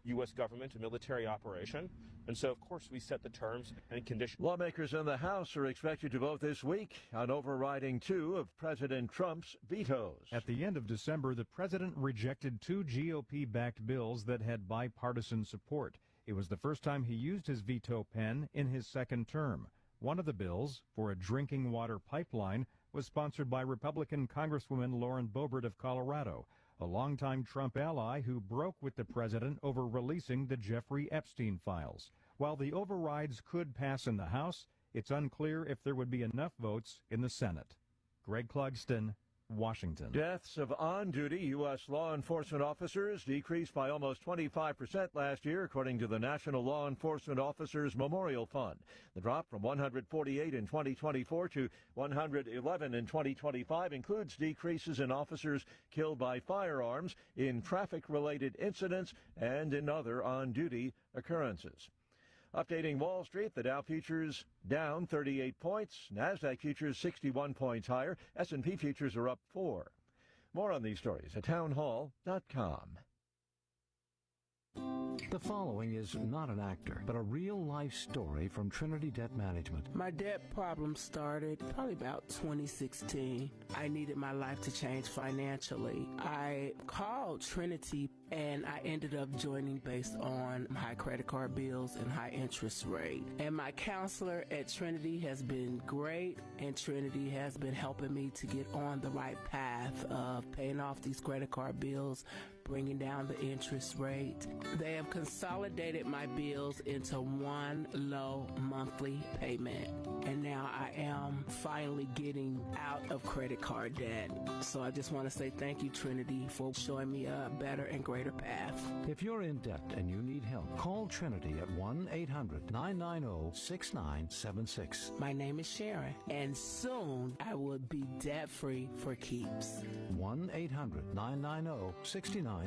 U.S. government and military operation. And so, of course, we set the terms and conditions. Lawmakers in the House are expected to vote this week on overriding 2 of President Trump's vetoes. At the end of December, the president rejected 2 GOP-backed bills that had bipartisan support. It was the first time he used his veto pen in his second term. One of the bills, for a drinking water pipeline, was sponsored by Republican Congresswoman Lauren Boebert of Colorado, a longtime Trump ally who broke with the president over releasing the Jeffrey Epstein files. While the overrides could pass in the House, it's unclear if there would be enough votes in the Senate. Greg Clugston, Washington. Deaths of on-duty U.S. law enforcement officers decreased by almost 25% last year, according to the National Law Enforcement Officers Memorial Fund. The drop from 148 in 2024 to 111 in 2025 includes decreases in officers killed by firearms, in traffic-related incidents, and in other on-duty occurrences. Updating Wall Street, the Dow futures down 38 points. NASDAQ futures 61 points higher. S&P futures are up 4. More on these stories at townhall.com. The following is not an actor, but a real-life story from Trinity Debt Management. My debt problem started probably about 2016. I needed my life to change financially. I called Trinity, and I ended up joining based on high credit card bills and high interest rate. And my counselor at Trinity has been great, and Trinity has been helping me to get on the right path of paying off these credit card bills, bringing down the interest rate. They have consolidated my bills into one low monthly payment. And now I am finally getting out of credit card debt. So I just want to say thank you, Trinity, for showing me a better and greater path. If you're in debt and you need help, call Trinity at 1-800-990-6976. My name is Sharon, and soon I will be debt-free for keeps. 1-800-990-6976.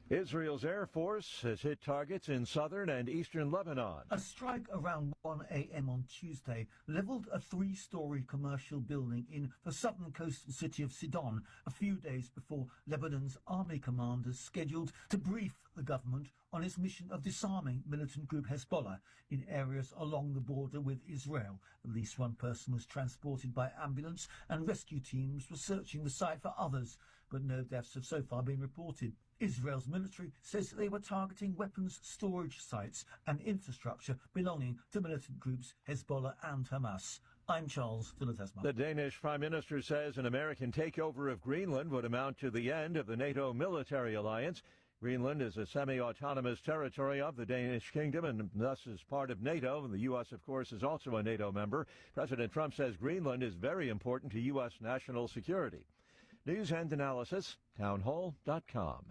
Israel's Air Force has hit targets in southern and eastern Lebanon. A strike around 1 a.m. on Tuesday leveled a 3-story commercial building in the southern coastal city of Sidon a few days before Lebanon's army commanders scheduled to brief the government on its mission of disarming militant group Hezbollah in areas along the border with Israel. At least one person was transported by ambulance, and rescue teams were searching the site for others, but no deaths have so far been reported. Israel's military says they were targeting weapons storage sites and infrastructure belonging to militant groups Hezbollah and Hamas. I'm Charles Philatesma. The Danish Prime Minister says an American takeover of Greenland would amount to the end of the NATO military alliance. Greenland is a semi-autonomous territory of the Danish kingdom and thus is part of NATO. The U.S., of course, is also a NATO member. President Trump says Greenland is very important to U.S. national security. News and analysis, townhall.com.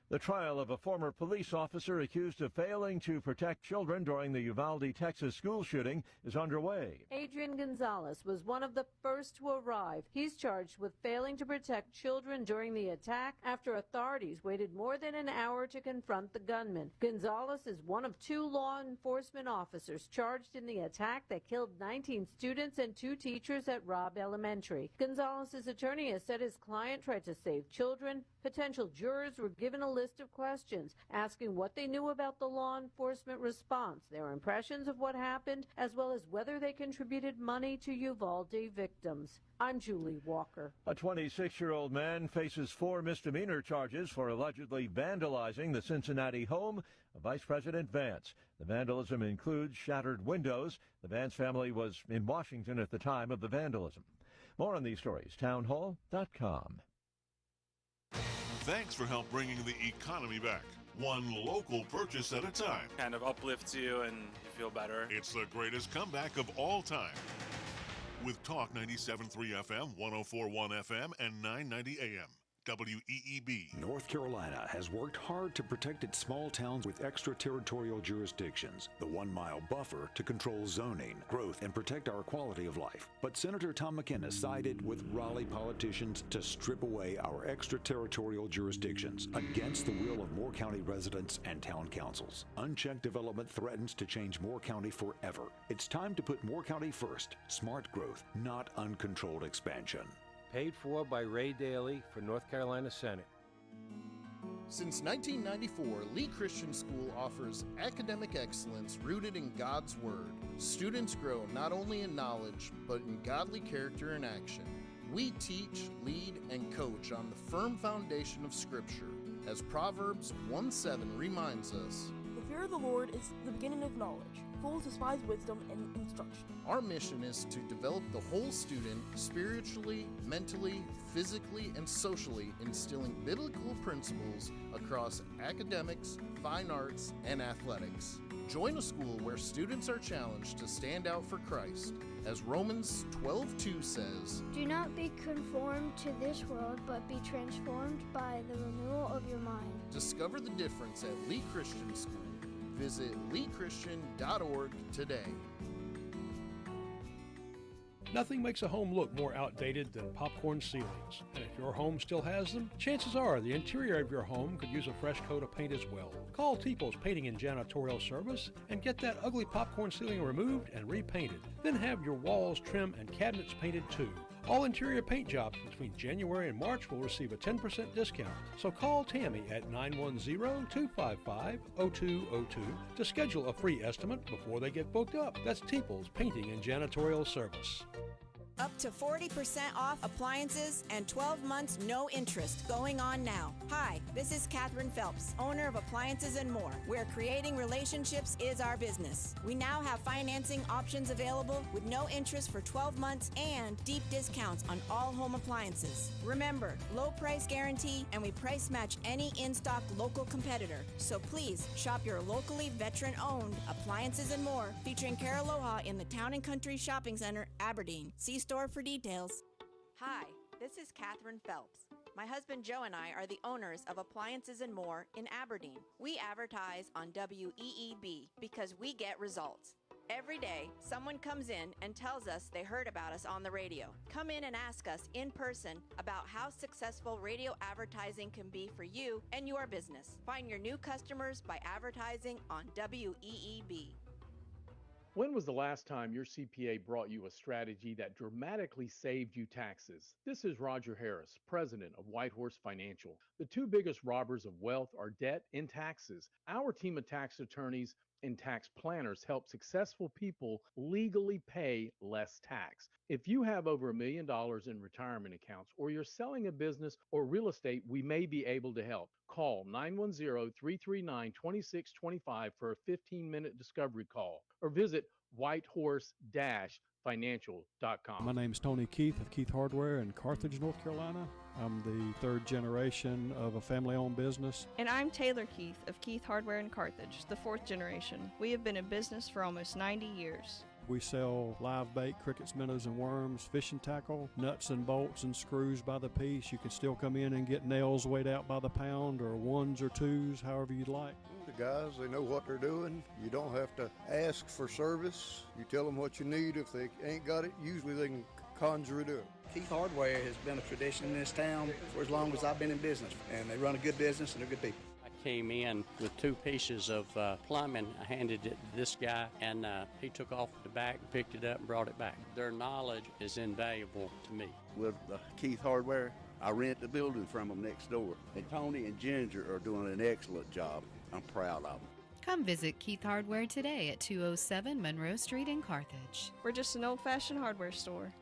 The trial of a former police officer accused of failing to protect children during the Uvalde, Texas school shooting is underway. Adrian Gonzalez was one of the first to arrive. He's charged with failing to protect children during the attack after authorities waited more than an hour to confront the gunman. Gonzalez is one of 2 law enforcement officers charged in the attack that killed 19 students and 2 teachers at Robb Elementary. Gonzalez's attorney has said his client tried to save children. Potential jurors were given a list of questions asking what they knew about the law enforcement response, their impressions of what happened, as well as whether they contributed money to Uvalde victims. I'm Julie Walker. A 26-year-old man faces 4 misdemeanor charges for allegedly vandalizing the Cincinnati home of Vice President Vance. The vandalism includes shattered windows. The Vance family was in Washington at the time of the vandalism. More on these stories, townhall.com. Thanks for help bringing the economy back. One local purchase at a time. Kind of uplifts you and you feel better. It's the greatest comeback of all time. With Talk 97.3 FM, 104.1 FM, and 990 AM. WEEB. North Carolina has worked hard to protect its small towns with extraterritorial jurisdictions, the 1-mile buffer to control zoning, growth, and protect our quality of life. But Senator Tom McKenna sided with Raleigh politicians to strip away our extraterritorial jurisdictions against the will of Moore County residents and town councils. Unchecked development threatens to change Moore County forever. It's time to put Moore County first. Smart growth, not uncontrolled expansion. Paid for by Ray Daly for North Carolina Senate. Since 1994, Lee Christian School offers academic excellence rooted in God's Word. Students grow not only in knowledge, but in godly character and action. We teach, lead, and coach on the firm foundation of Scripture, as Proverbs 1:7 reminds us. The fear of the Lord is the beginning of knowledge. Fools despise wisdom and instruction. Our mission is to develop the whole student spiritually, mentally, physically, and socially, instilling biblical principles across academics, fine arts, and athletics. Join a school where students are challenged to stand out for Christ. As Romans 12:2 says, "Do not be conformed to this world, but be transformed by the renewal of your mind." Discover the difference at Lee Christian School. Visit leechristian.org today. Nothing makes a home look more outdated than popcorn ceilings. And if your home still has them, chances are the interior of your home could use a fresh coat of paint as well. Call People's Painting and Janitorial Service and get that ugly popcorn ceiling removed and repainted. Then have your walls, trim, and cabinets painted too. All interior paint jobs between January and March will receive a 10% discount. So call Tammy at 910-255-0202 to schedule a free estimate before they get booked up. That's People's Painting and Janitorial Service. Up to 40% off appliances and 12 months no interest going on now. Hi, this is Catherine Phelps, owner of Appliances and More, where creating relationships is our business. We now have financing options available with no interest for 12 months and deep discounts on all home appliances. Remember, low price guarantee, and we price match any in-stock local competitor. So please shop your locally veteran-owned Appliances and More, featuring Caraloha in the Town and Country Shopping Center, Aberdeen. See store for details. Hi, this is Catherine Phelps. My husband Joe and I are the owners of Appliances and More in Aberdeen. We advertise on WEEB because we get results. Every day, someone comes in and tells us they heard about us on the radio. Come in and ask us in person about how successful radio advertising can be for you and your business. Find your new customers by advertising on WEEB. When was the last time your CPA brought you a strategy that dramatically saved you taxes? This is Roger Harris, president of Whitehorse Financial. The 2 biggest robbers of wealth are debt and taxes. Our team of tax attorneys and tax planners help successful people legally pay less tax. If you have over $1 million in retirement accounts, or you're selling a business or real estate, we may be able to help. Call 910-339-2625 for a 15-minute discovery call, or visit whitehorse-financial.com. My name is Tony Keith of Keith Hardware in Carthage, North Carolina. I'm the third generation of a family-owned business. And I'm Taylor Keith of Keith Hardware in Carthage, the fourth generation. We have been in business for almost 90 years. We sell live bait, crickets, minnows, and worms, fishing tackle, nuts and bolts and screws by the piece. You can still come in and get nails weighed out by the pound, or ones or twos, however you'd like. The guys, they know what they're doing. You don't have to ask for service. You tell them what you need. If they ain't got it, usually they can conjure it up. Keith Hardware has been a tradition in this town for as long as I've been in business, and they run a good business and they're good people. Came in with 2 pieces of plumbing. I handed it to this guy, and he took off the back, picked it up, and brought it back. Their knowledge is invaluable to me. With Keith Hardware, I rent the building from them next door. And Tony and Ginger are doing an excellent job. I'm proud of them. Come visit Keith Hardware today at 207 Monroe Street in Carthage. We're just an old-fashioned hardware store.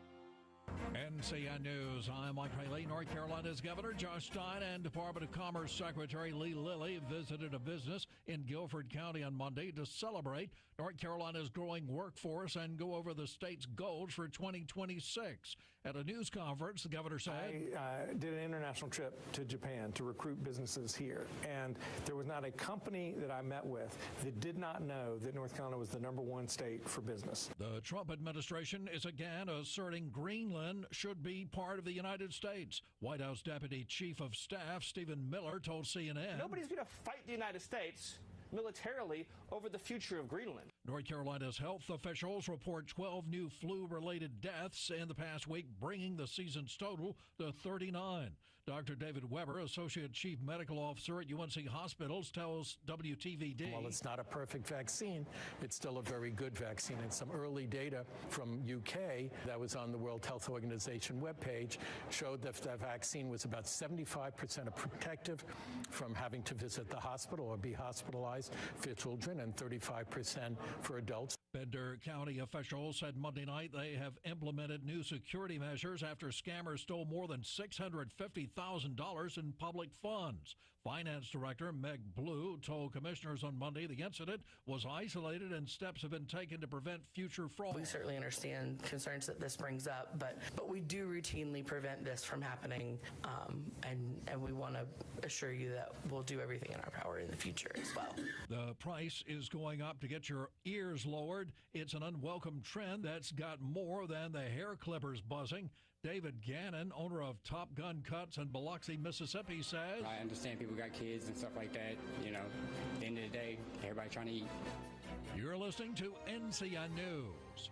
NCN News, I'm Mike Haley. North Carolina's Governor Josh Stein and Department of Commerce Secretary Lee Lilly visited a business in Guilford County on Monday to celebrate North Carolina's growing workforce and go over the state's goals for 2026. At a news conference, the governor said, I did an international trip to Japan to recruit businesses here, and there was not a company that I met with that did not know that North Carolina was the #1 state for business. The Trump administration is again asserting Greenland should be part of the United States. White House Deputy Chief of Staff Stephen Miller told CNN, nobody's going to fight the United States militarily over the future of Greenland. North Carolina's health officials report 12 new flu-related deaths in the past week, bringing the season's total to 39. Dr. David Weber, Associate Chief Medical Officer at UNC Hospitals, tells WTVD. While it's not a perfect vaccine, it's still a very good vaccine. And some early data from UK that was on the World Health Organization webpage showed that the vaccine was about 75% protective from having to visit the hospital or be hospitalized for children, and 35% for adults. Bender County officials said Monday night they have implemented new security measures after scammers stole more than $650,000 in public funds. Finance Director Meg Blue told commissioners on Monday the incident was isolated and steps have been taken to prevent future fraud. We certainly understand concerns that this brings up, but we do routinely prevent this from happening, and we want to assure you that we'll do everything in our power in the future as well. The price is going up to get your ears lowered. It's an unwelcome trend that's got more than the hair clippers buzzing. David Gannon, owner of Top Gun Cuts in Biloxi, Mississippi, says, I understand people got kids and stuff like that. You know, at the end of the day, everybody trying to eat. You're listening to NCN News.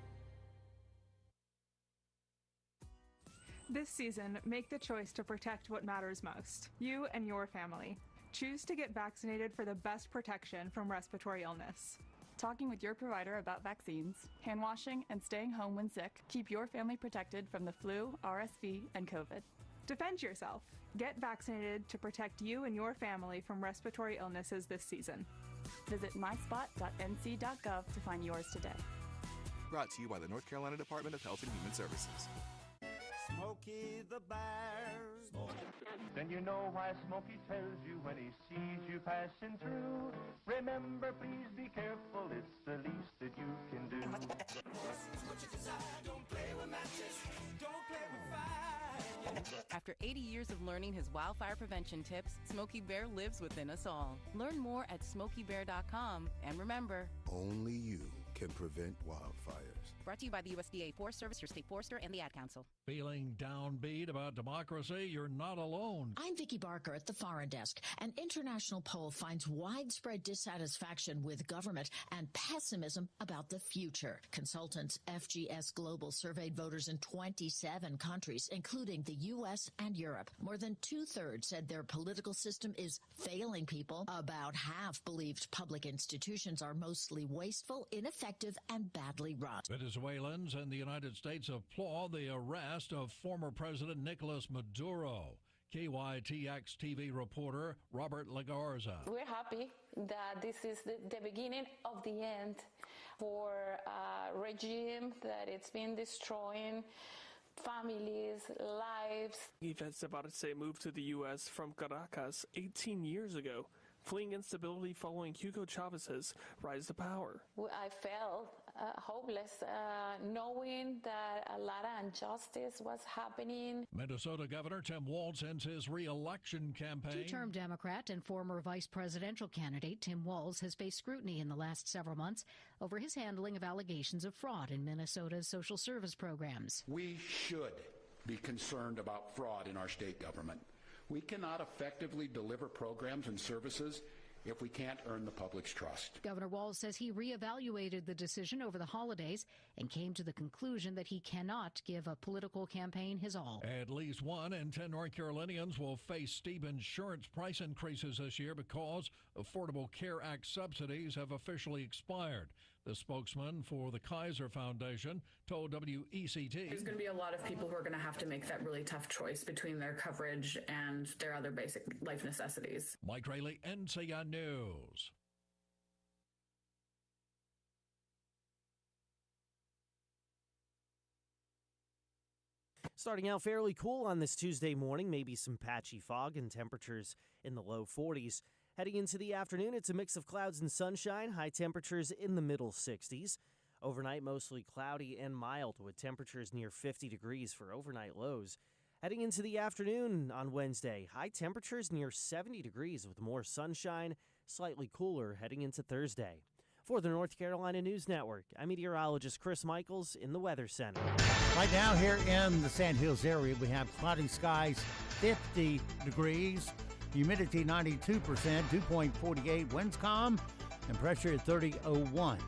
This season, make the choice to protect what matters most, you and your family. Choose to get vaccinated for the best protection from respiratory illness. Talking with your provider about vaccines, hand washing, and staying home when sick keep your family protected from the flu, RSV, and COVID. Defend yourself. Get vaccinated to protect you and your family from respiratory illnesses this season. Visit myspot.nc.gov to find yours today. Brought to you by the North Carolina Department of Health and Human Services. Smokey the Bear. Then you know why Smokey tells you when he sees you passing through. Remember, please be careful, it's the least that you can do. Don't play with matches, don't play with fire. After 80 years of learning his wildfire prevention tips, Smokey Bear lives within us all. Learn more at SmokeyBear.com, and remember, only you can prevent wildfires. Brought to you by the USDA Forest Service, your state forester, and the Ad Council. Feeling downbeat about democracy? You're not alone. I'm Vicki Barker at the Foreign Desk. An international poll finds widespread dissatisfaction with government and pessimism about the future. Consultants FGS Global surveyed voters in 27 countries, including the U.S. and Europe. More than two-thirds said their political system is failing people. About half believed public institutions are mostly wasteful, ineffective, and badly run. Venezuelans and the United States applaud the arrest of former President Nicolas Maduro. KYTX TV reporter Robert Lagarza. We're happy that this is the beginning of the end for a regime that it's been destroying families, lives. Yvette Zavarce moved to the U.S. from Caracas 18 years ago, fleeing instability following Hugo Chavez's rise to power. I felt hopeless, knowing that a lot of injustice was happening. Minnesota Governor Tim Walz ends his re-election campaign. Two-term Democrat and former vice presidential candidate Tim Walz has faced scrutiny in the last several months over his handling of allegations of fraud in Minnesota's social service programs. We should be concerned about fraud in our state government. We cannot effectively deliver programs and services if we can't earn the public's trust. Governor Walz says he reevaluated the decision over the holidays and came to the conclusion that he cannot give a political campaign his all. At least 1 in 10 North Carolinians will face steep insurance price increases this year because Affordable Care Act subsidies have officially expired. The spokesman for the Kaiser Foundation told WECT. There's going to be a lot of people who are going to have to make that really tough choice between their coverage and their other basic life necessities. Mike Rayleigh, NCI News. Starting out fairly cool on this Tuesday morning, maybe some patchy fog and temperatures in the low 40s. Heading into the afternoon, it's a mix of clouds and sunshine, high temperatures in the middle 60s. Overnight, mostly cloudy and mild with temperatures near 50 degrees for overnight lows. Heading into the afternoon on Wednesday, high temperatures near 70 degrees with more sunshine, slightly cooler heading into Thursday. For the North Carolina News Network, I'm meteorologist Chris Michaels in the Weather Center. Right now here in the Sandhills area, we have cloudy skies, 50 degrees. Humidity 92%, 2.48, winds calm, and pressure at 30.01.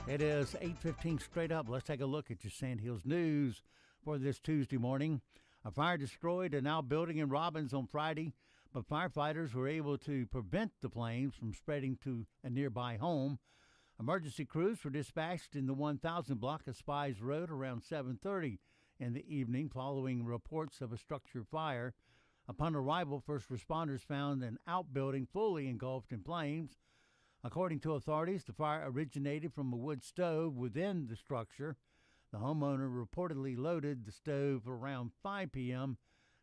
It is 8:15 straight up. Let's take a look at your Sandhills news for this Tuesday morning. A fire destroyed an outbuilding in Robbins on Friday, but firefighters were able to prevent the flames from spreading to a nearby home. Emergency crews were dispatched in the 1000 block of Spies Road around 7:30 in the evening following reports of a structure fire. Upon arrival, first responders found an outbuilding fully engulfed in flames. According to authorities, the fire originated from a wood stove within the structure. The homeowner reportedly loaded the stove around 5 p.m.,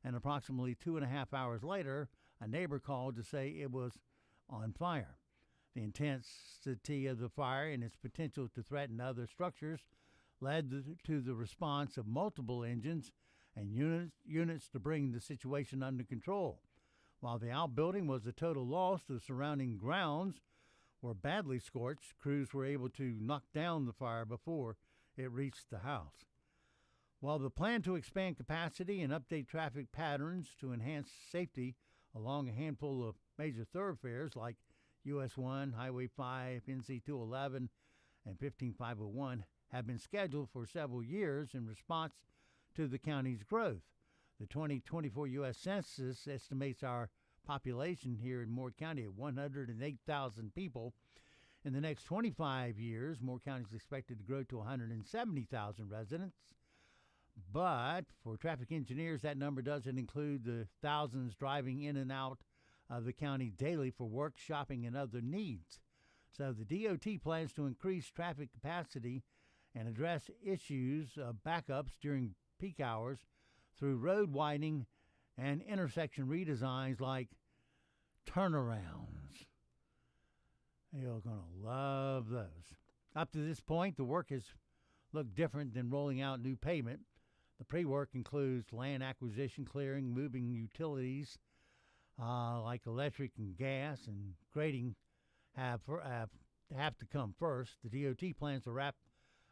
and approximately 2.5 hours later, a neighbor called to say it was on fire. The intensity of the fire and its potential to threaten other structures led to the response of multiple engines and units to bring the situation under control. While the outbuilding was a total loss, the surrounding grounds were badly scorched. Crews were able to knock down the fire before it reached the house. While the plan to expand capacity and update traffic patterns to enhance safety along a handful of major thoroughfares like US 1, Highway 5, NC 211, and 15501 have been scheduled for several years in response to the county's growth. The 2024 U.S. Census estimates our population here in Moore County at 108,000 people. In the next 25 years, Moore County is expected to grow to 170,000 residents. But for traffic engineers, that number doesn't include the thousands driving in and out of the county daily for work, shopping, and other needs. So the DOT plans to increase traffic capacity and address issues of backups during peak hours through road widening and intersection redesigns like turnarounds. You're going to love those. Up to this point, the work has looked different than rolling out new pavement. The pre-work includes land acquisition, clearing, moving utilities like electric and gas, and grading have to come first. The DOT plans to wrap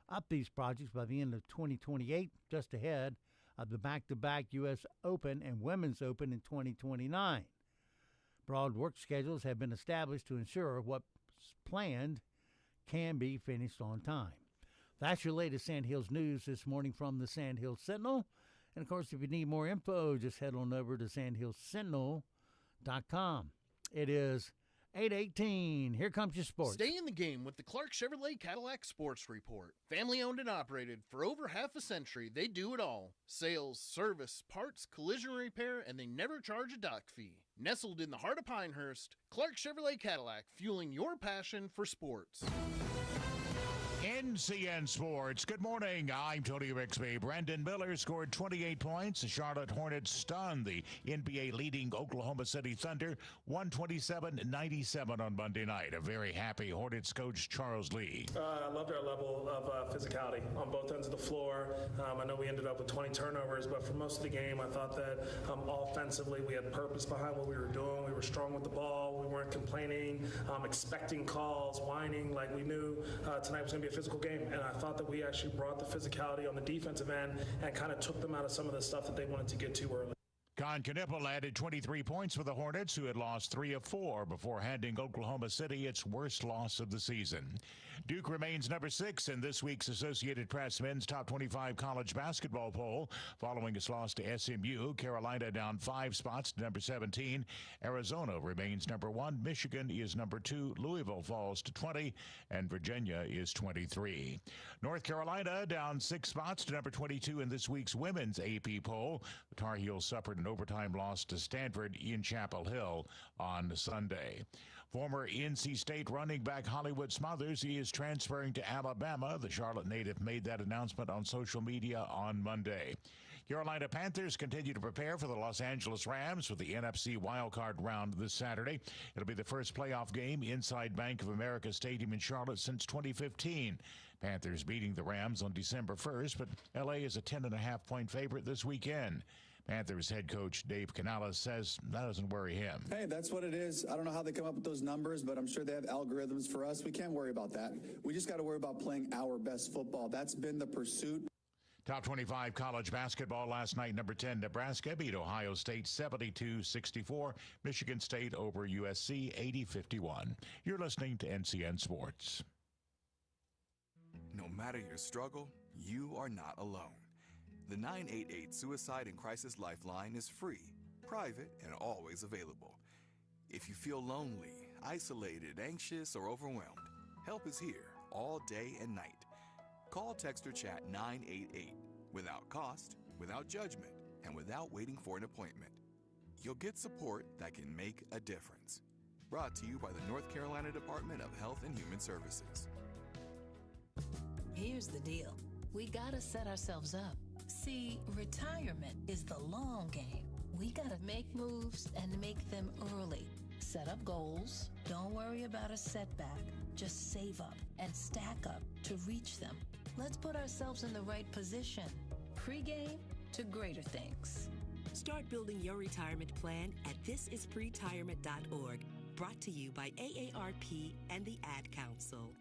up these projects by the end of 2028, just ahead of the back-to-back U.S. Open and Women's Open in 2029. Broad work schedules have been established to ensure what's planned can be finished on time. That's your latest Sandhills news this morning from the Sandhills Sentinel. And, of course, if you need more info, just head on over to sandhillssentinel.com. It is 8:18. Here comes your sports. Stay in the game with the Clark Chevrolet Cadillac Sports Report. Family owned and operated for over half a century, they do it all. Sales, service, parts, collision repair, and they never charge a dock fee. Nestled in the heart of Pinehurst, Clark Chevrolet Cadillac, fueling your passion for sports. NCN Sports. Good morning. I'm Tony Rixby. Brendan Miller scored 28 points. The Charlotte Hornets stunned the NBA leading Oklahoma City Thunder 127-97 on Monday night. A very happy Hornets coach Charles Lee. I loved our level of physicality on both ends of the floor. I know we ended up with 20 turnovers, but for most of the game, I thought that offensively we had purpose behind what we were doing. We were strong with the ball. We weren't complaining, expecting calls, whining. Like we knew tonight was going to be a physical game, and I thought that we actually brought the physicality on the defensive end and kind of took them out of some of the stuff that they wanted to get to early. Con Knipple added 23 points for the Hornets, who had lost 3 of 4 before handing Oklahoma City its worst loss of the season. Duke remains number 6 in this week's Associated Press Men's Top 25 College Basketball Poll. Following its loss to SMU, Carolina down 5 spots to number 17. Arizona remains number 1. Michigan is number 2. Louisville falls to 20. And Virginia is 23. North Carolina down 6 spots to number 22 in this week's Women's AP Poll. The Tar Heels suffered an overtime loss to Stanford in Chapel Hill on Sunday. Former NC State running back Hollywood Smothers is transferring to Alabama. The Charlotte native made that announcement on social media on Monday. Carolina Panthers continue to prepare for the Los Angeles Rams for the NFC wildcard round this Saturday. It'll be the first playoff game inside Bank of America Stadium in Charlotte since 2015. Panthers beating the Rams on December 1st, but LA is a 10.5-point favorite this weekend. Panthers head coach Dave Canales says that doesn't worry him. Hey, that's what it is. I don't know how they come up with those numbers, but I'm sure they have algorithms for us. We can't worry about that. We just got to worry about playing our best football. That's been the pursuit. Top 25 college basketball last night. Number 10, Nebraska beat Ohio State 72-64. Michigan State over USC 80-51. You're listening to NCN Sports. No matter your struggle, you are not alone. The 988 Suicide and Crisis Lifeline is free, private, and always available. If you feel lonely, isolated, anxious, or overwhelmed, help is here all day and night. Call, text, or chat 988 without cost, without judgment, and without waiting for an appointment. You'll get support that can make a difference. Brought to you by the North Carolina Department of Health and Human Services. Here's the deal. We gotta set ourselves up. See, retirement is the long game. We gotta make moves and make them early. Set up goals. Don't worry about a setback. Just save up and stack up to reach them. Let's put ourselves in the right position. Pre-game to greater things. Start building your retirement plan at thisispretirement.org. Brought to you by AARP and the Ad Council.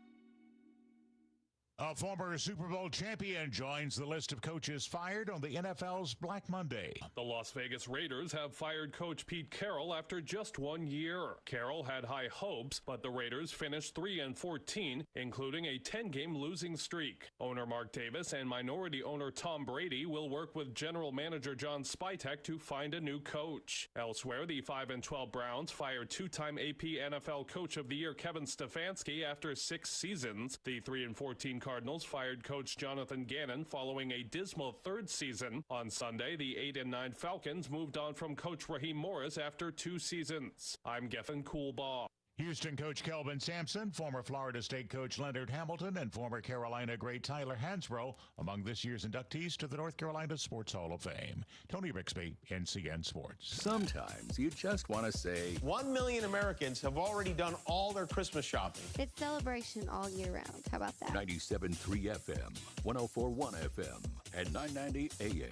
A former Super Bowl champion joins the list of coaches fired on the NFL's Black Monday. The Las Vegas Raiders have fired coach Pete Carroll after just 1 year. Carroll had high hopes, but the Raiders finished 3-14, including a 10-game losing streak. Owner Mark Davis and minority owner Tom Brady will work with general manager John Spytek to find a new coach. Elsewhere, the 5-12 Browns fired two-time AP NFL Coach of the Year Kevin Stefanski after 6 seasons. The 3-14 Cardinals fired coach Jonathan Gannon following a dismal 3rd season. On Sunday, the 8-9 Falcons moved on from coach Raheem Morris after 2 seasons. I'm Gethin Coolbaugh. Houston coach Kelvin Sampson, former Florida State coach Leonard Hamilton, and former Carolina great Tyler Hansbrough among this year's inductees to the North Carolina Sports Hall of Fame. Tony Rixby, NCN Sports. Sometimes you just want to say, 1 million Americans have already done all their Christmas shopping. It's celebration all year round. How about that? 97.3 FM, 104.1 FM, and 990 AM.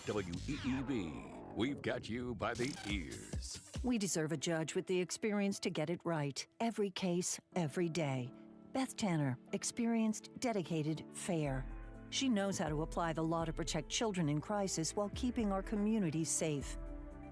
WEEB. We've got you by the ears. We deserve a judge with the experience to get it right. Every case, every day. Beth Tanner, experienced, dedicated, fair. She knows how to apply the law to protect children in crisis while keeping our communities safe.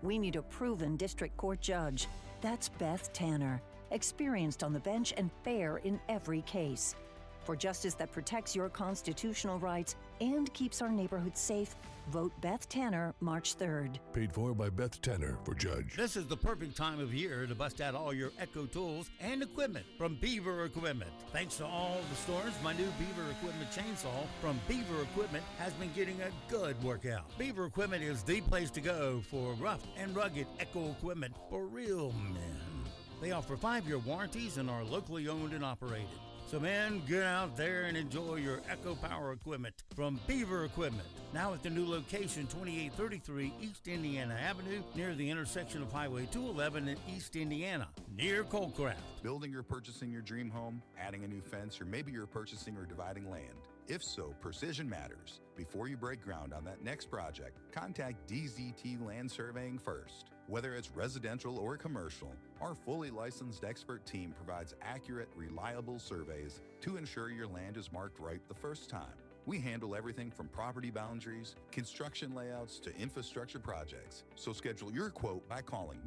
We need a proven district court judge. That's Beth Tanner, experienced on the bench and fair in every case. For justice that protects your constitutional rights and keeps our neighborhoods safe, vote Beth Tanner March 3rd. Paid for by Beth Tanner for judge. This is the perfect time of year to bust out all your Echo tools and equipment from Beaver Equipment. Thanks to all the stores, my new Beaver Equipment chainsaw from Beaver Equipment has been getting a good workout. Beaver Equipment is the place to go for rough and rugged Echo equipment for real men. They offer 5-year warranties and are locally owned and operated. So, man, get out there and enjoy your Echo Power equipment from Beaver Equipment. Now at the new location, 2833 East Indiana Avenue, near the intersection of Highway 211 and East Indiana, near Coldcraft. Building or purchasing your dream home, adding a new fence, or maybe you're purchasing or dividing land. If so, precision matters. Before you break ground on that next project, contact DZT Land Surveying first. Whether it's residential or commercial, our fully licensed expert team provides accurate, reliable surveys to ensure your land is marked right the first time. We handle everything from property boundaries, construction layouts, to infrastructure projects. So schedule your quote by calling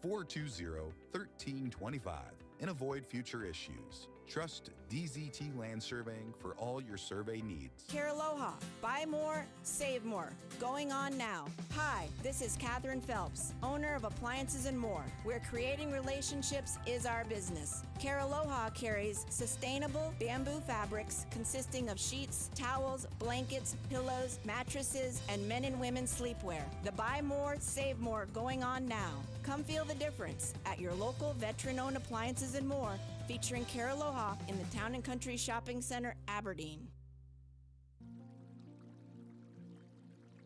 910-420-1325 and avoid future issues. Trust DZT Land Surveying for all your survey needs. Aloha. Buy more, save more. Going on now. Hi, this is Katherine Phelps, owner of Appliances and More, where creating relationships is our business. Aloha carries sustainable bamboo fabrics consisting of sheets, towels, blankets, pillows, mattresses, and men and women's sleepwear. The Buy More, Save More going on now. Come feel the difference at your local veteran-owned Appliances and More, featuring Aloha in the Town and Country Shopping Center, Aberdeen.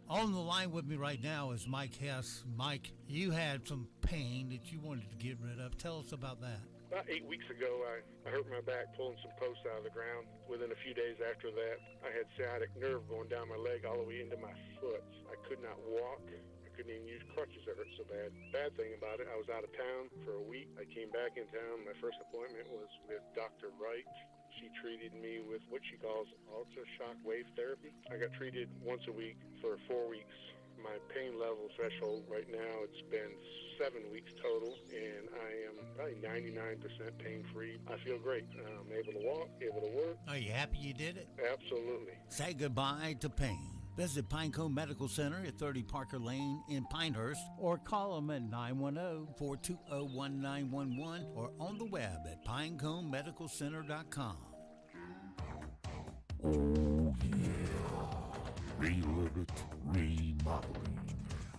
On the line with me right now is Mike Hess. Mike, you had some pain that you wanted to get rid of. Tell us about that. About 8 weeks ago, I hurt my back pulling some posts out of the ground. Within a few days after that, I had sciatic nerve going down my leg all the way into my foot. I could not walk. I couldn't even use crutches. It hurt so bad. Bad thing about it, I was out of town for a week. I came back in town. My first appointment was with Dr. Wright. She treated me with what she calls ultra-shock wave therapy. I got treated once a week for 4 weeks. My pain level threshold right now, it's been 7 weeks total, and I am probably 99% pain-free. I feel great. I'm able to walk, able to work. Are you happy you did it? Absolutely. Say goodbye to pain. Visit Pinecone Medical Center at 30 Parker Lane in Pinehurst, or call them at 910-420-1911 or on the web at pineconemedicalcenter.com. Oh, yeah. Relive it, remodeling.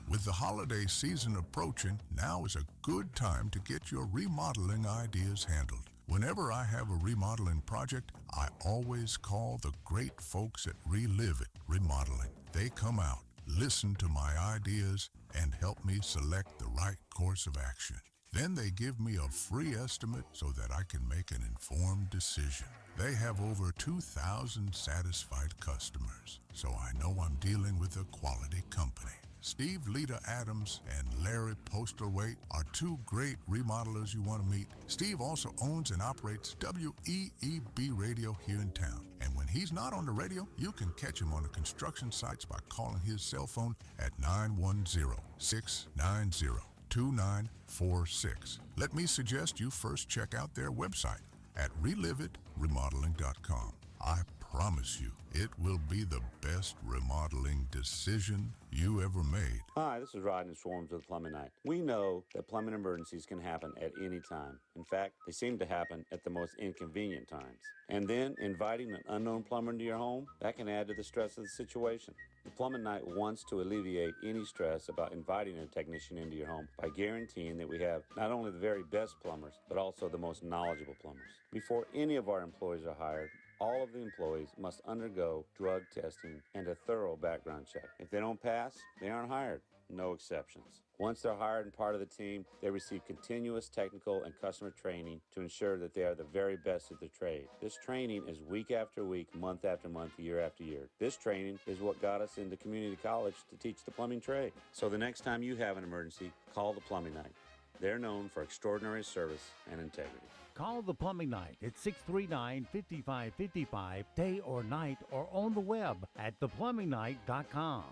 With the holiday season approaching, now is a good time to get your remodeling ideas handled. Whenever I have a remodeling project, I always call the great folks at Relive It Remodeling. They come out, listen to my ideas, and help me select the right course of action. Then they give me a free estimate so that I can make an informed decision. They have over 2,000 satisfied customers, so I know I'm dealing with a quality company. Steve Lita Adams and Larry Postlethwaite are two great remodelers you want to meet. Steve also owns and operates WEEB radio here in town. And when he's not on the radio, you can catch him on the construction sites by calling his cell phone at 910-690-2946. Let me suggest you first check out their website at reliveitremodeling.com. I promise you, it will be the best remodeling decision you ever made. Hi, this is Rodney Swarms with Plumbing Night. We know that plumbing emergencies can happen at any time. In fact, they seem to happen at the most inconvenient times. And then inviting an unknown plumber into your home, that can add to the stress of the situation. The Plumbing Night wants to alleviate any stress about inviting a technician into your home by guaranteeing that we have not only the very best plumbers, but also the most knowledgeable plumbers. Before any of our employees are hired, all of the employees must undergo drug testing and a thorough background check. If they don't pass, they aren't hired. No exceptions. Once they're hired and part of the team, they receive continuous technical and customer training to ensure that they are the very best at their trade. This training is week after week, month after month, year after year. This training is what got us into community college to teach the plumbing trade. So the next time you have an emergency, call the Plumbing Night. They're known for extraordinary service and integrity. Call the Plumbing Night at 639-5555, day or night, or on the web at theplumbingnight.com.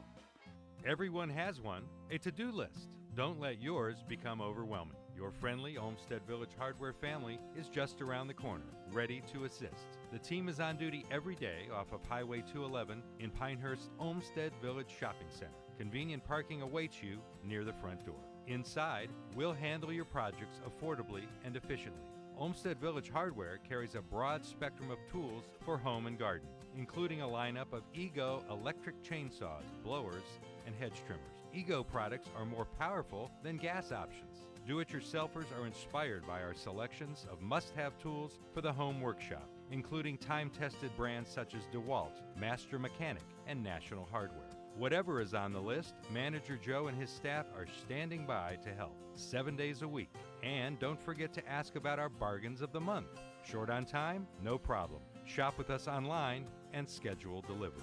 Everyone has one, a to-do list. Don't let yours become overwhelming. Your friendly Olmsted Village Hardware family is just around the corner, ready to assist. The team is on duty every day off of Highway 211 in Pinehurst Olmsted Village Shopping Center. Convenient parking awaits you near the front door. Inside, we'll handle your projects affordably and efficiently. Olmsted Village Hardware carries a broad spectrum of tools for home and garden, including a lineup of Ego electric chainsaws, blowers, and hedge trimmers. Ego products are more powerful than gas options. Do-it-yourselfers are inspired by our selections of must-have tools for the home workshop, including time-tested brands such as DeWalt, Master Mechanic, and National Hardware. Whatever is on the list, Manager Joe and his staff are standing by to help 7 days a week. And don't forget to ask about our bargains of the month. Short on time? No problem. Shop with us online and schedule delivery.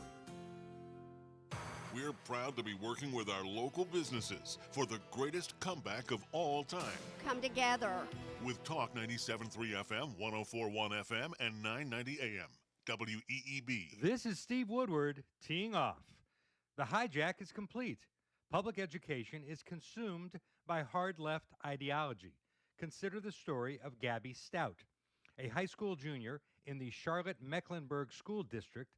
We're proud to be working with our local businesses for the greatest comeback of all time. Come together. With Talk 97.3 FM, 104.1 FM, and 990 AM. WEEB. This is Steve Woodward teeing off. The hijack is complete. Public education is consumed by hard left ideology. Consider the story of Gabby Stout. A high school junior in the Charlotte-Mecklenburg School District,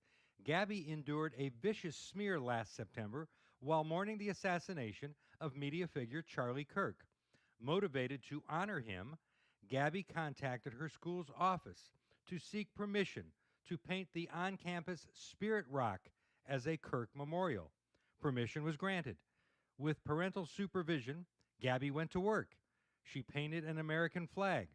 Gabby endured a vicious smear last September while mourning the assassination of media figure Charlie Kirk. Motivated to honor him, Gabby contacted her school's office to seek permission to paint the on-campus Spirit Rock as a Kirk memorial. Permission was granted. With parental supervision, Gabby went to work. She painted an American flag,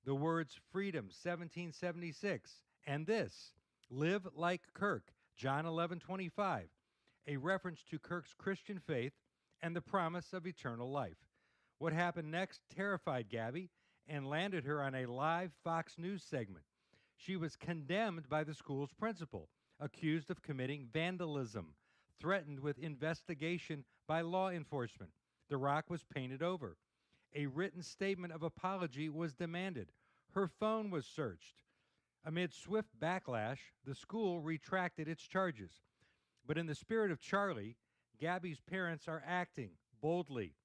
the words Freedom 1776, and this, Live Like Kirk, John 11:25, a reference to Kirk's Christian faith and the promise of eternal life. What happened next terrified Gabby and landed her on a live Fox News segment. She was condemned by the school's principal, accused of committing vandalism, threatened with investigation by law enforcement. The rock was painted over. A written statement of apology was demanded. Her phone was searched. Amid swift backlash, the school retracted its charges. But in the spirit of Charlie, Gabby's parents are acting boldly.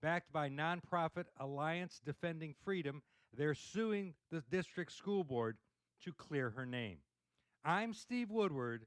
Backed by nonprofit Alliance Defending Freedom, they're suing the district school board to clear her name. I'm Steve Woodward,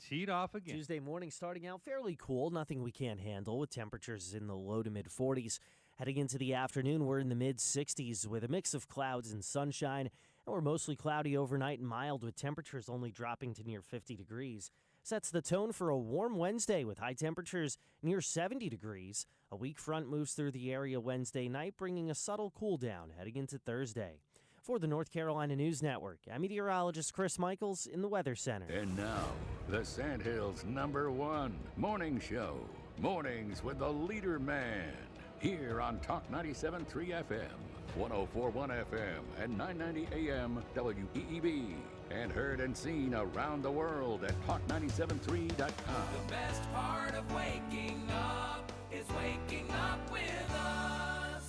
teed off again. Tuesday morning starting out fairly cool, nothing we can't handle with temperatures in the low to mid 40s. Heading into the afternoon, we're in the mid 60s with a mix of clouds and sunshine, and we're mostly cloudy overnight and mild with temperatures only dropping to near 50 degrees. Sets the tone for a warm Wednesday with high temperatures near 70 degrees. A weak front moves through the area Wednesday night, bringing a subtle cool down heading into Thursday. For the North Carolina News Network, I'm meteorologist Chris Michaels in the Weather Center. And now, the Sandhills' #1 morning show. Mornings with the LeaderMan. Here on Talk 97.3 FM, 104.1 FM, and 990 AM WEEB. And heard and seen around the world at talk973.com. The best part of waking up is waking up with us.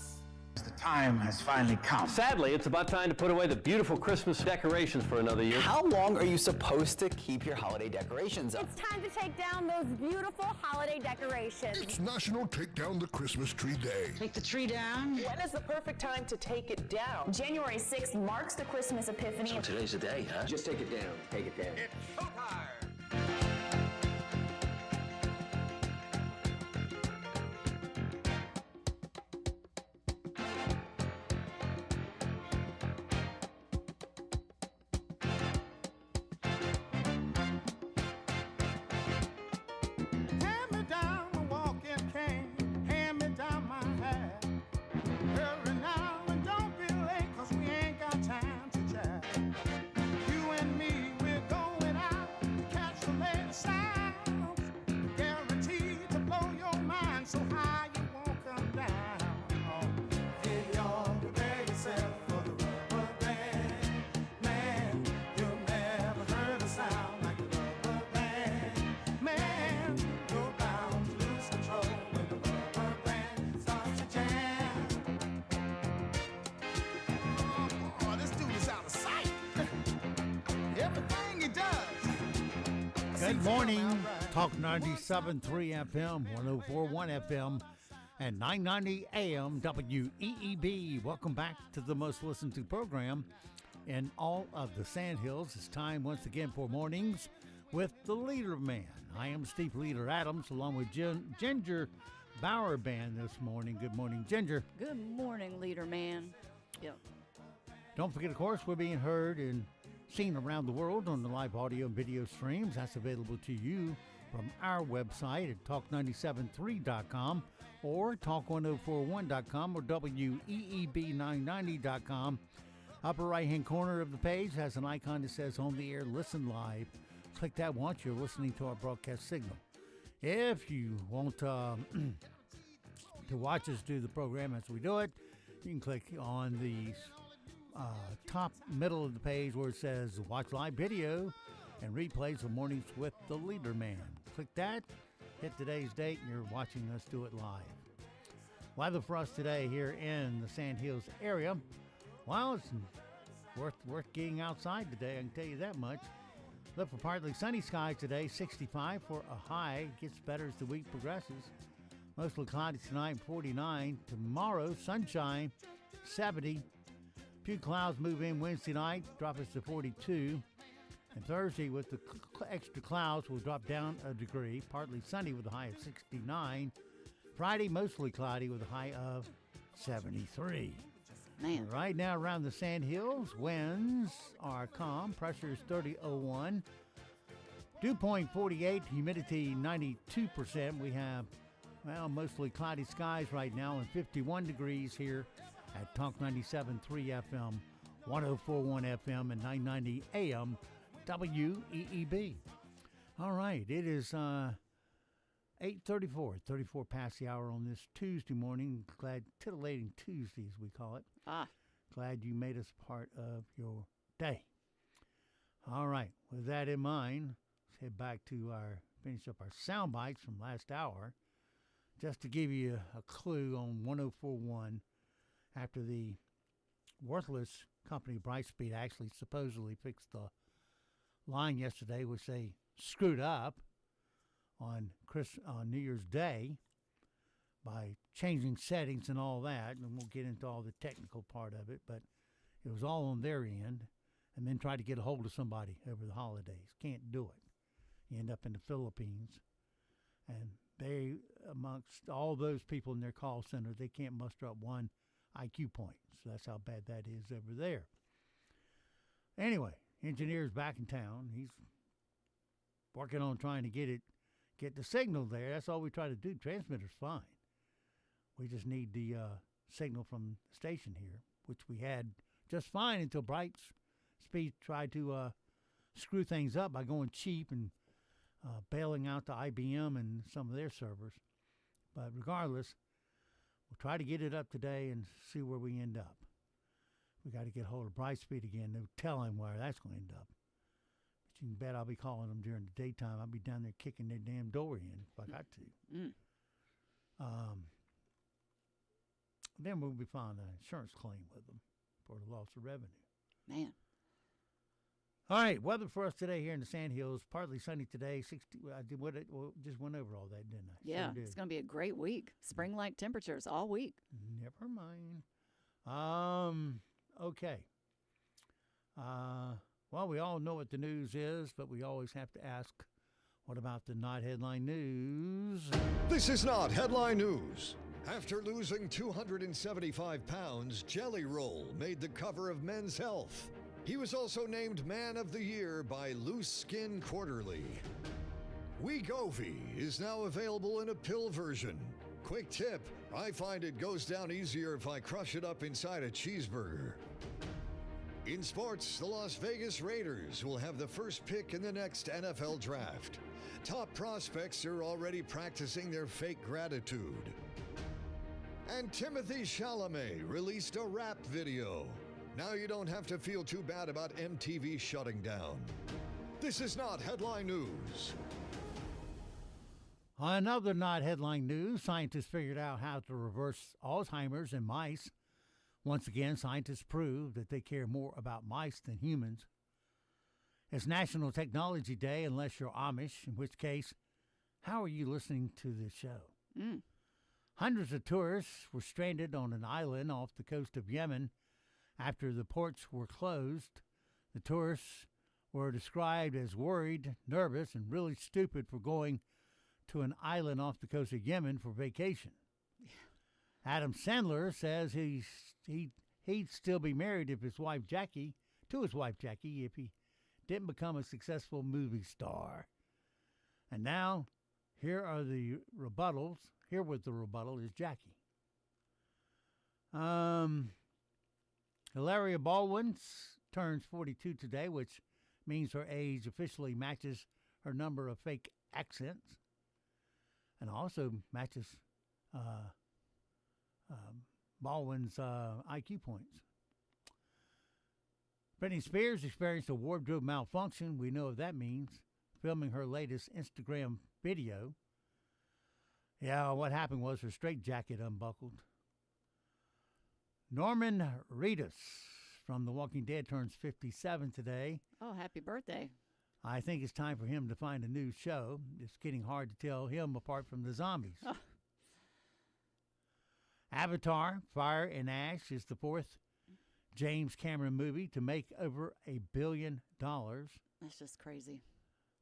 The time has finally come. Sadly, it's about time to put away the beautiful Christmas decorations for another year. How long are you supposed to keep your holiday decorations up? It's time to take down those beautiful holiday decorations. It's National Take Down the Christmas Tree Day. Take the tree down? When is the perfect time to take it down? January 6th marks the Christmas Epiphany. So today's the day, huh? Just take it down. Take it down. It's showtime! Good morning. Talk 97.3 FM, 104.1 FM, and 990 AM WEEB. Welcome back to the most listened to program in all of the Sandhills. It's time once again for mornings with the LeaderMan. I am Steve Leader Adams along with Ginger Bauer Band this morning. Good morning, Ginger. Good morning, LeaderMan. Yep. Don't forget, of course, we're being heard and seen around the world on the live audio and video streams. That's available to you from our website at talk973.com or talk1041.com or WEEB990.com. Upper right-hand corner of the page has an icon that says On the Air Listen Live. Click that once you're listening to our broadcast signal. If you want to watch us do the program as we do it, you can click on the top middle of the page where it says Watch Live Video and Replays of Mornings with the LeaderMan. Click that, hit today's date, and you're watching us do it live. Weather for us today here in the Sand Hills area. Well, it's worth getting outside today, I can tell you that much. Look for partly sunny skies today, 65 for a high. Gets better as the week progresses. Mostly cloudy tonight, 49. Tomorrow, sunshine, 70. Few clouds move in Wednesday night, drop us to 42. And Thursday, with the extra clouds, will drop down a degree. Partly sunny with a high of 69. Friday, mostly cloudy with a high of 73. Man. Right now around the Sand Hills, winds are calm. Pressure is 30.01. Dew point 48. Humidity 92%. We have, well, mostly cloudy skies right now and 51 degrees here at Talk 97.3 FM, 104.1 FM, and 990 AM WEEB. All right, it is 8:34, 34 past the hour on this Tuesday morning. Glad, titillating Tuesday, as we call it. Glad you made us part of your day. All right, with that in mind, let's head back to finish up our sound bites from last hour. Just to give you a clue on 104.1, after the worthless company Brightspeed actually supposedly fixed the line yesterday, which they screwed up on New Year's Day by changing settings and all that, and we'll get into all the technical part of it, but it was all on their end, and then try to get a hold of somebody over the holidays. Can't do it. You end up in the Philippines, and they, amongst all those people in their call center, they can't muster up one IQ point. So that's how bad that is over there. Anyway, engineer's back in town. He's working on trying to get the signal there. That's all we try to do. Transmitter's fine. We just need the signal from the station here, which we had just fine until Brightspeed tried to screw things up by going cheap and bailing out to IBM and some of their servers. But regardless, we'll try to get it up today and see where we end up. We got to get hold of Brightspeed again. They'll tell him where that's going to end up. But you can bet I'll be calling them during the daytime. I'll be down there kicking their damn door in if I got to. Then we'll be filing an insurance claim with them for the loss of revenue. Man. All right, weather for us today here in the Sand Hills. Partly sunny today. 60. I just went over all that, didn't I? Yeah, it's going to be a great week. Spring-like temperatures all week. Never mind. Okay. Well, we all know what the news is, but we always have to ask, what about the not headline news? This is not headline news. After losing 275 pounds, Jelly Roll made the cover of Men's Health. He was also named Man of the Year by Loose Skin Quarterly. Wegovy is now available in a pill version. Quick tip, I find it goes down easier if I crush it up inside a cheeseburger. In sports, the Las Vegas Raiders will have the first pick in the next NFL draft. Top prospects are already practicing their fake gratitude. And Timothée Chalamet released a rap video. Now you don't have to feel too bad about MTV shutting down. This is not headline news. On another not headline news, scientists figured out how to reverse Alzheimer's in mice. Once again, scientists proved that they care more about mice than humans. It's National Technology Day, unless you're Amish, in which case, how are you listening to this show? Hundreds of tourists were stranded on an island off the coast of Yemen after the ports were closed. The tourists were described as worried, nervous, and really stupid for going to an island off the coast of Yemen for vacation. Adam Sandler says he'd still be married to his wife Jackie, if he didn't become a successful movie star. And now, here are the rebuttals. Here with the rebuttal is Jackie. Hilaria Baldwin turns 42 today, which means her age officially matches her number of fake accents and also matches Baldwin's IQ points. Britney Spears experienced a wardrobe malfunction. We know what that means. Filming her latest Instagram video. Yeah, what happened was her straitjacket unbuckled. Norman Reedus from The Walking Dead turns 57 today. Oh, happy birthday. I think it's time for him to find a new show. It's getting hard to tell him apart from the zombies. Oh. Avatar, Fire and Ash is the fourth James Cameron movie to make over $1 billion. That's just crazy.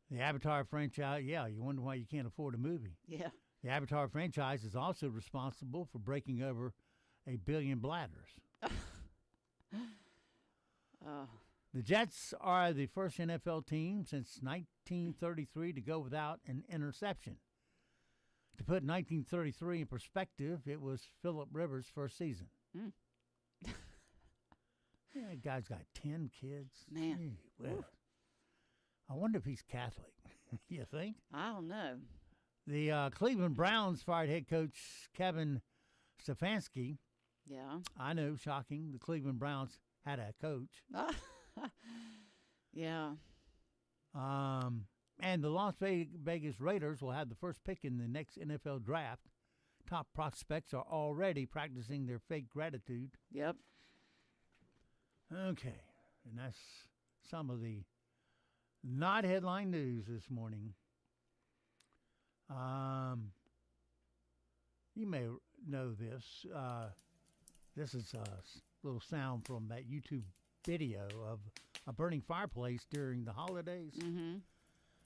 The Avatar franchise, yeah, you wonder why you can't afford a movie. Yeah. The Avatar franchise is also responsible for breaking over 1 billion bladders. The Jets are the first NFL team since 1933 to go without an interception. To put 1933 in perspective, it was Phillip Rivers' first season. Mm. Yeah, that guy's got 10 kids. Man. Gee whiz. I wonder if he's Catholic. You think? I don't know. The Cleveland Browns fired head coach Kevin Stefanski. Yeah. I know, shocking. The Cleveland Browns had a coach. Yeah. And the Las Vegas Raiders will have the first pick in the next NFL draft. Top prospects are already practicing their fake gratitude. Yep. Okay. And that's some of the not headline news this morning. You may know this. This is a little sound from that YouTube video of a burning fireplace during the holidays. Mm-hmm.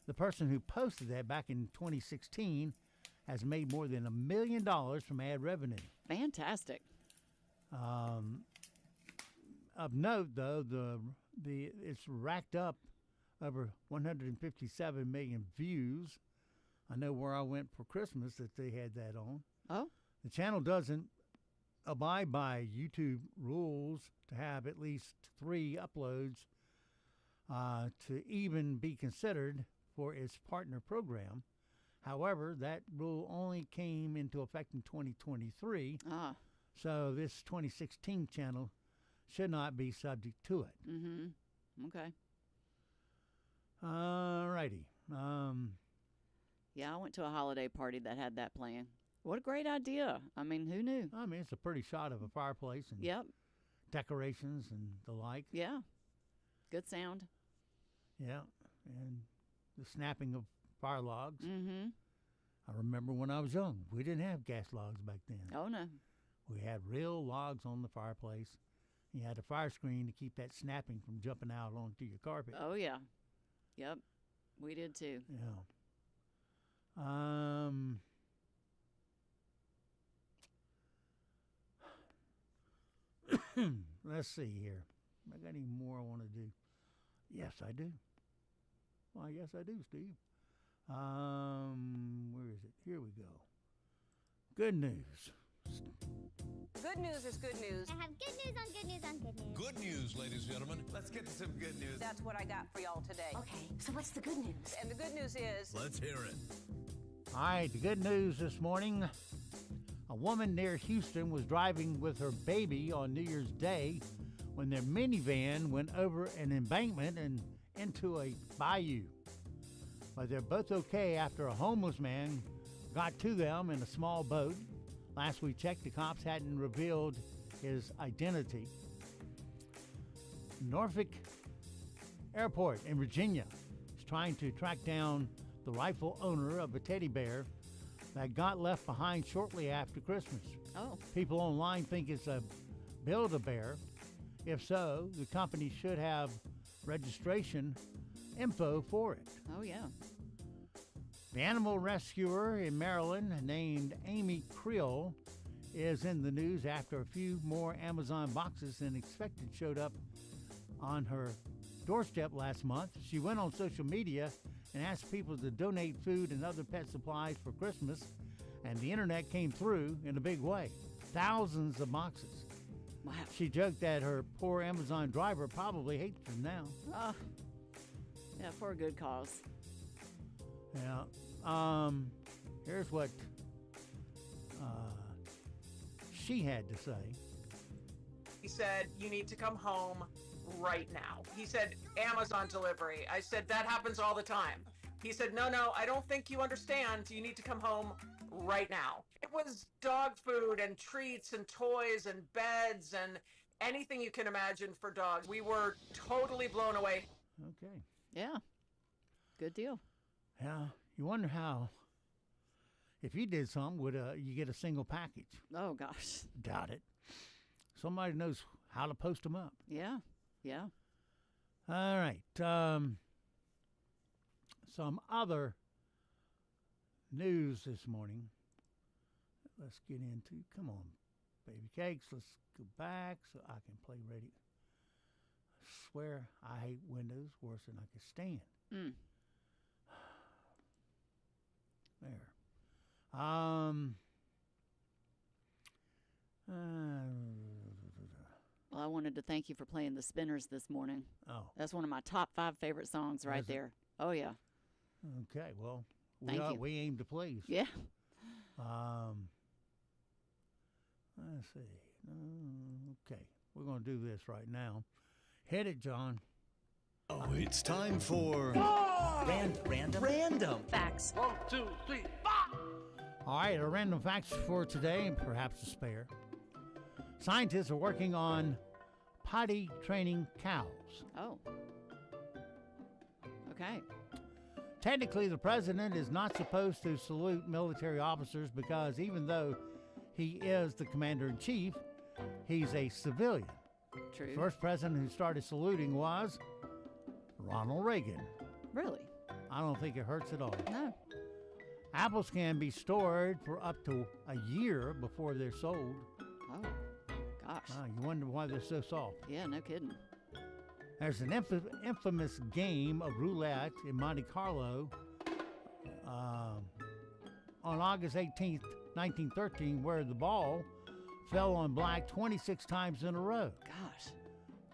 The person who posted that back in 2016 has made more than $1 million from ad revenue. Fantastic. Of note, though, it's racked up over 157 million views. I know where I went for Christmas that they had that on. Oh. The channel doesn't abide by YouTube rules to have at least 3 uploads to even be considered for its partner program. However, that rule only came into effect in 2023. So this 2016 channel should not be subject to it. Mm-hmm. Okay. All righty. Yeah, I went to a holiday party that had that plan. What a great idea. I mean, who knew? I mean, it's a pretty shot of a fireplace and decorations and the like. Yeah. Good sound. Yeah. And the snapping of fire logs. Mm-hmm. I remember when I was young, we didn't have gas logs back then. Oh, no. We had real logs on the fireplace. You had a fire screen to keep that snapping from jumping out onto your carpet. Oh, yeah. Yep. We did too. Yeah. Let's see here. I got any more I want to do? Yes, I do. Well, yes, I do, Steve. Where is it? Here we go. Good news. Good news is good news. I have good news on good news on good news. Good news, ladies and gentlemen. Let's get to some good news. That's what I got for y'all today. Okay, so what's the good news? And the good news is... Let's hear it. All right, the good news this morning. A woman near Houston was driving with her baby on New Year's Day when their minivan went over an embankment and into a bayou. But they're both okay after a homeless man got to them in a small boat. Last we checked, the cops hadn't revealed his identity. Norfolk Airport in Virginia is trying to track down the rightful owner of a teddy bear that got left behind shortly after Christmas. Oh. People online think it's a Build-A-Bear. If so, the company should have registration info for it. Oh, yeah. The animal rescuer in Maryland named Amy Creel is in the news after a few more Amazon boxes than expected showed up on her doorstep last month. She went on social media and asked people to donate food and other pet supplies for Christmas and the internet came through in a big way. Thousands of boxes. Wow. She joked that her poor Amazon driver probably hates them now. Yeah, for a good cause. Yeah. Here's what she had to say. He said, you need to come home right now. He said, Amazon delivery. I said, that happens all the time. He said, no, I don't think you understand. You need to come home right now. It was dog food and treats and toys and beds and anything you can imagine for dogs. We were totally blown away. Okay. Yeah. Good deal. Yeah. You wonder how, if you did something, would you get a single package? Oh, gosh. Doubt it. Somebody knows how to post them up. Yeah. All right. Some other news this morning. Let's get into, come on, baby cakes. Let's go back so I can play ready. I swear I hate Windows worse than I can stand. There. Well, I wanted to thank you for playing the Spinners this morning. Oh. That's one of my top 5 favorite songs right there. Oh, yeah. Okay, well, Thank you. we aim to please. Yeah. Let's see. Okay, we're going to do this right now. Hit it, John. Oh, it's time for Random facts. 1, 2, 3, 4. All right, our random facts for today, and perhaps a spare. Scientists are working on potty training cows. Oh. Okay. Technically, the president is not supposed to salute military officers because even though he is the commander-in-chief, he's a civilian. True. The first president who started saluting was Ronald Reagan. Really? I don't think it hurts at all. No. Apples can be stored for up to a year before they're sold. Oh, gosh. You wonder why they're so soft. Yeah, no kidding. There's an infamous game of roulette in Monte Carlo on August 18th, 1913, where the ball fell on black 26 times in a row. Gosh.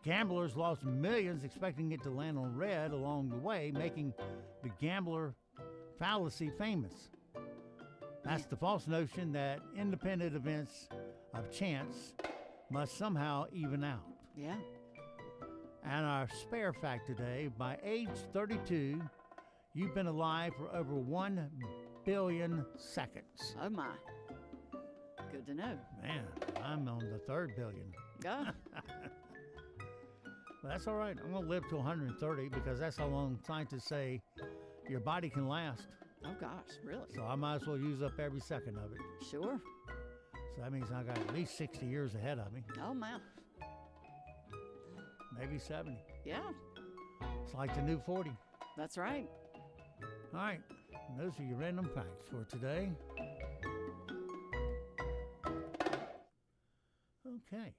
Gamblers lost millions expecting it to land on red along the way, making the gambler fallacy famous. That's the false notion that independent events of chance must somehow even out. Yeah. And our spare fact today, by age 32, you've been alive for over 1 billion seconds. Oh, my. Good to know. Man, I'm on the 3rd billion. Yeah. But that's all right. I'm going to live to 130 because that's how long scientists say your body can last. Oh, gosh, really? So I might as well use up every second of it. Sure. So that means I got at least 60 years ahead of me. Oh, my. Maybe 70. Yeah. It's like the new 40. That's right. All right. Those are your random facts for today. Okay.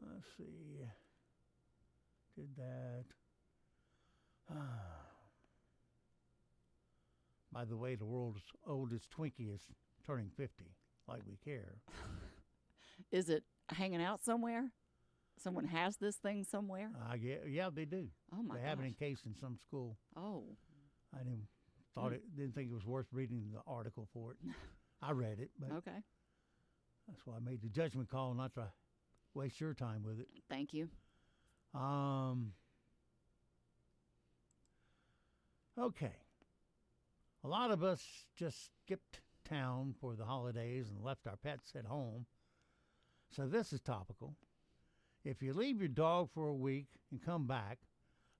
Let's see. Did that. By the way, the world's oldest Twinkie is turning 50, like we care. Is it hanging out somewhere? Someone has this thing somewhere? Yeah, they do. Oh, my They have it gosh. encased in some school. Oh. I didn't think it was worth reading the article for it. I read it, but Okay. that's why I made the judgment call not to waste your time with it. Thank you. Okay. A lot of us just skipped town for the holidays and left our pets at home. So this is topical. If you leave your dog for a week and come back,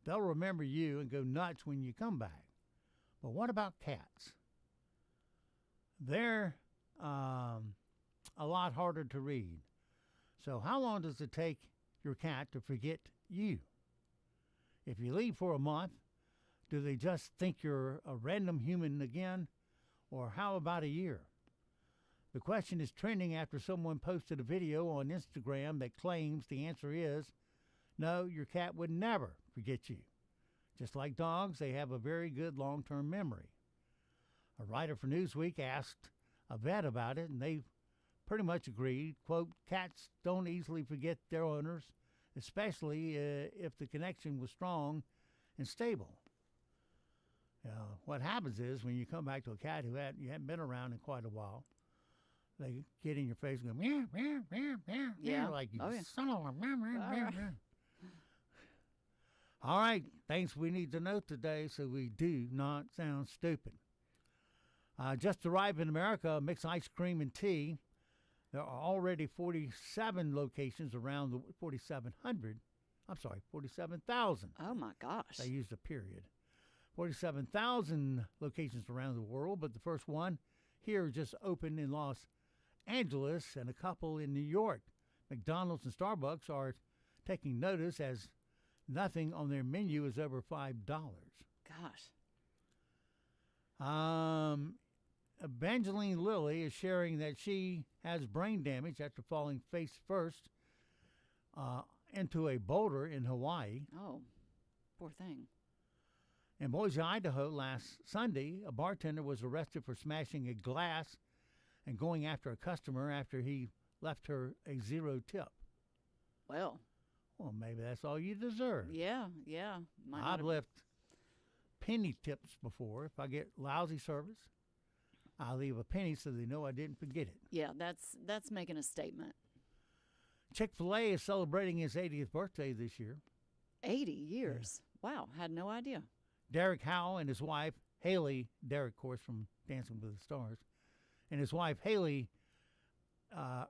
they'll remember you and go nuts when you come back. But what about cats? They're a lot harder to read. So how long does it take your cat to forget you? If you leave for a month, do they just think you're a random human again? Or how about a year? The question is trending after someone posted a video on Instagram that claims the answer is, no, your cat would never forget you. Just like dogs, they have a very good long-term memory. A writer for Newsweek asked a vet about it, and they pretty much agreed, quote, cats don't easily forget their owners, especially if the connection was strong and stable. What happens is when you come back to a cat who you haven't been around in quite a while, they get in your face and go, meow, meow, meow, meow, meow, like you son of a meow, meow, meow, meow. All right, things we need to know today so we do not sound stupid. Just arrived in America, mixed ice cream and tea. There are already 47 locations around the 4,700. I'm sorry, 47,000. Oh my gosh. They used a period. 47,000 locations around the world, but the first one here just opened in Los Angeles and a couple in New York. McDonald's and Starbucks are taking notice as nothing on their menu is over $5. Gosh. Evangeline Lilly is sharing that she has brain damage after falling face first into a boulder in Hawaii. Oh, poor thing. In Boise, Idaho, last Sunday, a bartender was arrested for smashing a glass and going after a customer after he left her a 0 tip. Well, maybe that's all you deserve. Yeah. I've left penny tips before. If I get lousy service, I'll leave a penny so they know I didn't forget it. Yeah, that's making a statement. Chick-fil-A is celebrating his 80th birthday this year. 80 years? Yeah. Wow, had no idea. Derek Howell and his wife, Haley, Derek, of course, from Dancing with the Stars, and his wife, Haley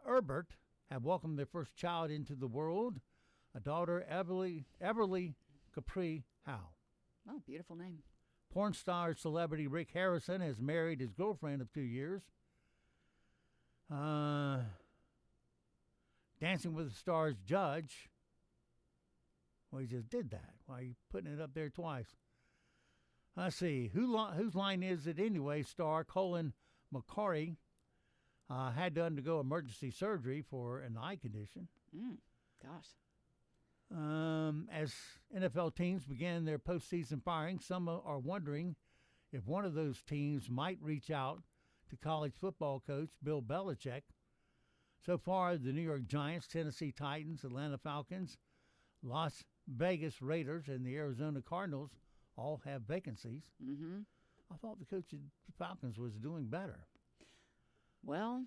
Erbert, have welcomed their first child into the world, a daughter, Everly Capri Howell. Oh, beautiful name. Porn star celebrity Rick Harrison has married his girlfriend of 2 years. Dancing with the Stars judge, well, he just did that. Why are you putting it up there twice? Let's see. Whose line is it anyway? Star Colin McCarry had to undergo emergency surgery for an eye condition. Gosh. As NFL teams begin their postseason firing, some are wondering if one of those teams might reach out to college football coach Bill Belichick. So far, the New York Giants, Tennessee Titans, Atlanta Falcons, Las Vegas Raiders, and the Arizona Cardinals all have vacancies. Mm-hmm. I thought the coach of the Falcons was doing better. Well,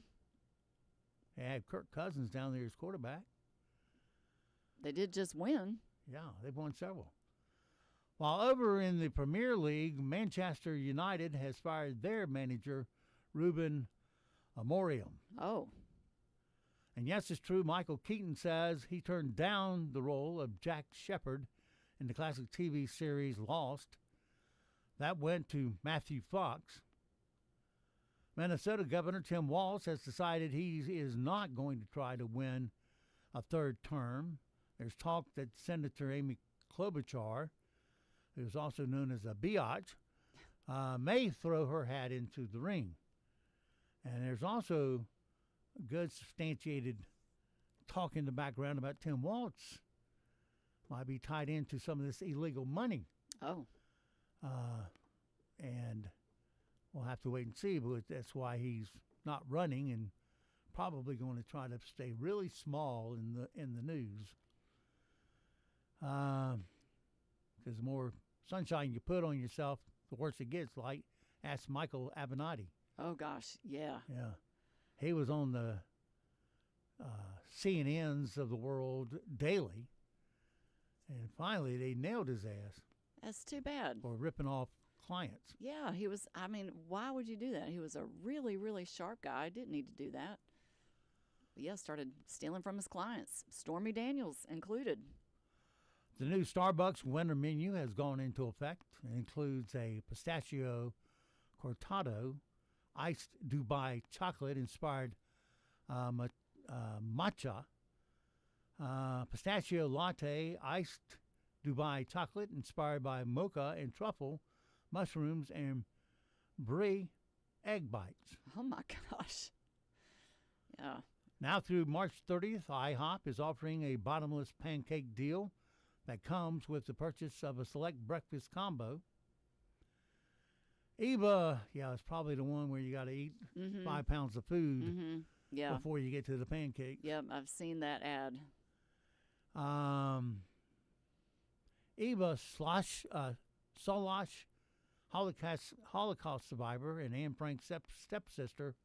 they had Kirk Cousins down there as quarterback. They did just win. Yeah, they've won several. While over in the Premier League, Manchester United has fired their manager, Ruben Amorim. Oh. And yes, it's true, Michael Keaton says he turned down the role of Jack Shepherd in the classic TV series Lost. That went to Matthew Fox. Minnesota Governor Tim Walz has decided he is not going to try to win a third term. There's talk that Senator Amy Klobuchar, who is also known as a biatch, may throw her hat into the ring. And there's also good substantiated talk in the background about Tim Walz might be tied into some of this illegal money. Oh. And we'll have to wait and see, but that's why he's not running and probably going to try to stay really small in the news. Because the more sunshine you put on yourself, the worse it gets, like ask Michael Avenatti. Oh, gosh, yeah. Yeah. He was on the CNNs of the world daily, and finally they nailed his ass. That's too bad. For ripping off clients. Yeah, he was, I mean, why would you do that? He was a really, really sharp guy. Didn't need to do that. But yeah, started stealing from his clients, Stormy Daniels included. The new Starbucks winter menu has gone into effect. It includes a pistachio cortado, iced Dubai chocolate-inspired matcha, pistachio latte, iced Dubai chocolate inspired by mocha and truffle, mushrooms, and brie egg bites. Oh, my gosh. Yeah. Now through March 30th, IHOP is offering a bottomless pancake deal. that comes with the purchase of a select breakfast combo. Eva, yeah, it's probably the one where you got to eat 5 pounds of food before you get to the pancakes. Yep, I've seen that ad. Eva Solosh, Holocaust survivor and Anne Frank's stepsister,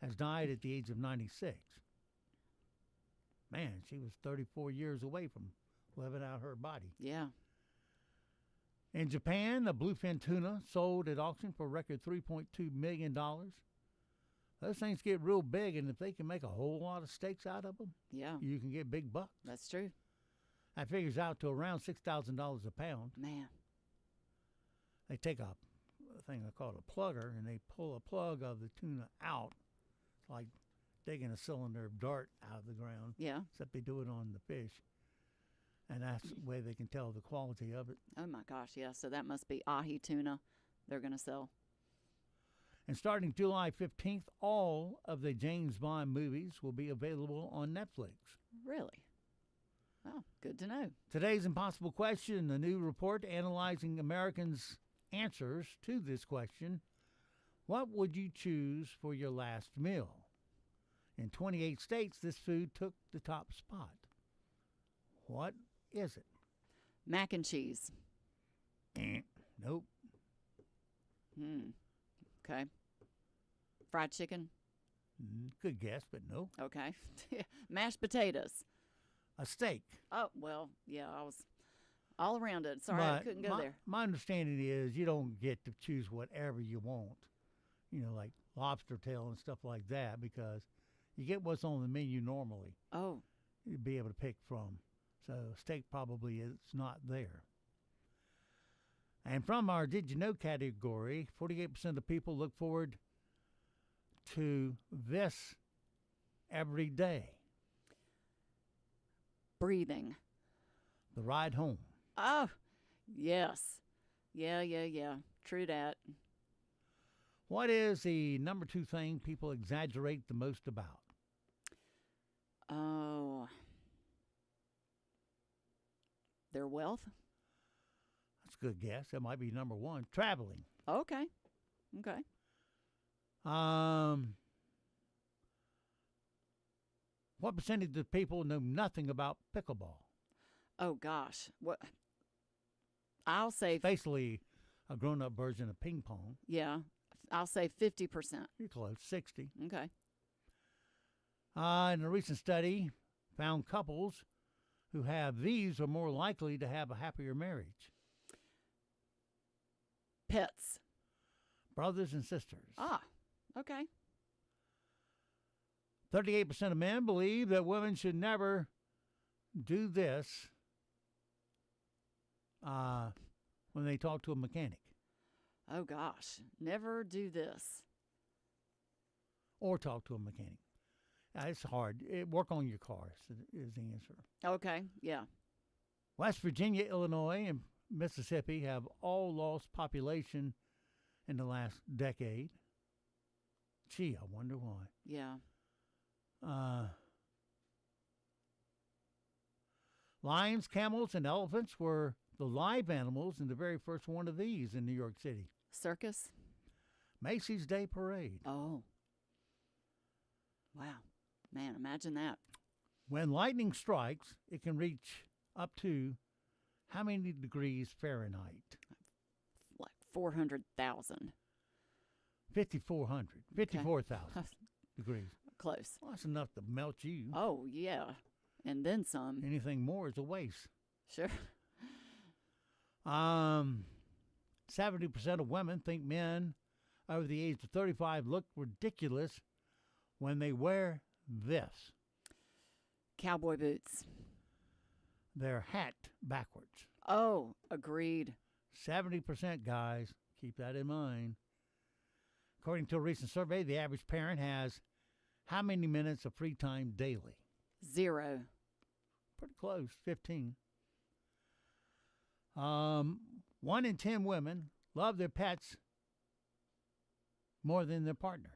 has died at the age of 96. Man, she was 34 years away from living out her body. Yeah. In Japan, the bluefin tuna sold at auction for a record $3.2 million. Those things get real big, and if they can make a whole lot of steaks out of them, you can get big bucks. That's true. That figures out to around $6,000 a pound. Man. They take a thing they call a plugger, and they pull a plug of the tuna out. It's like digging a cylinder of dirt out of the ground. Yeah. Except they do it on the fish. And that's the way they can tell the quality of it. Oh, my gosh, yeah. So that must be ahi tuna they're going to sell. And starting July 15th, all of the James Bond movies will be available on Netflix. Really? Oh, good to know. Today's Impossible Question, a new report analyzing Americans' answers to this question. What would you choose for your last meal? In 28 states, this food took the top spot. What is it? Mac and cheese. Nope. Okay. Fried chicken. Good guess, but no. Okay. Mashed potatoes. A steak. Oh, well, yeah, I was all around it. Sorry, I couldn't go there. My understanding is you don't get to choose whatever you want, like lobster tail and stuff like that, because you get what's on the menu normally. Oh. You'd be able to pick from. So steak probably is not there. And from our Did You Know category, 48% of people look forward to this every day. Breathing. The ride home. Oh, yes. Yeah. True that. What is the number 2 thing people exaggerate the most about? Oh. Their wealth? That's a good guess. That might be number 1. Traveling. Okay. What percentage of people know nothing about pickleball? Oh, gosh. What? I'll say... It's basically a grown-up version of ping pong. Yeah. I'll say 50%. You're close. 60. Okay. In a recent study, found couples who have these are more likely to have a happier marriage. Pets. Brothers and sisters. Ah, okay. 38% of men believe that women should never do this when they talk to a mechanic. Oh, gosh. Never do this. Or talk to a mechanic. It's hard. Work on your car is the answer. Okay, yeah. West Virginia, Illinois, and Mississippi have all lost population in the last decade. Gee, I wonder why. Yeah. Lions, camels, and elephants were the live animals in the very first one of these in New York City. Circus? Macy's Day Parade. Oh. Wow. Man, imagine that. When lightning strikes, it can reach up to how many degrees Fahrenheit? Like 400,000. 5,400. 54,000 degrees. Close. Well, that's enough to melt you. Oh, yeah. And then some. Anything more is a waste. Sure. 70% of women think men over the age of 35 look ridiculous when they wear this. Cowboy boots. Their hat backwards. Oh, agreed. 70% guys. Keep that in mind. According to a recent survey, the average parent has how many minutes of free time daily? 0. Pretty close, 15. 1 in 10 women love their pets more than their partner.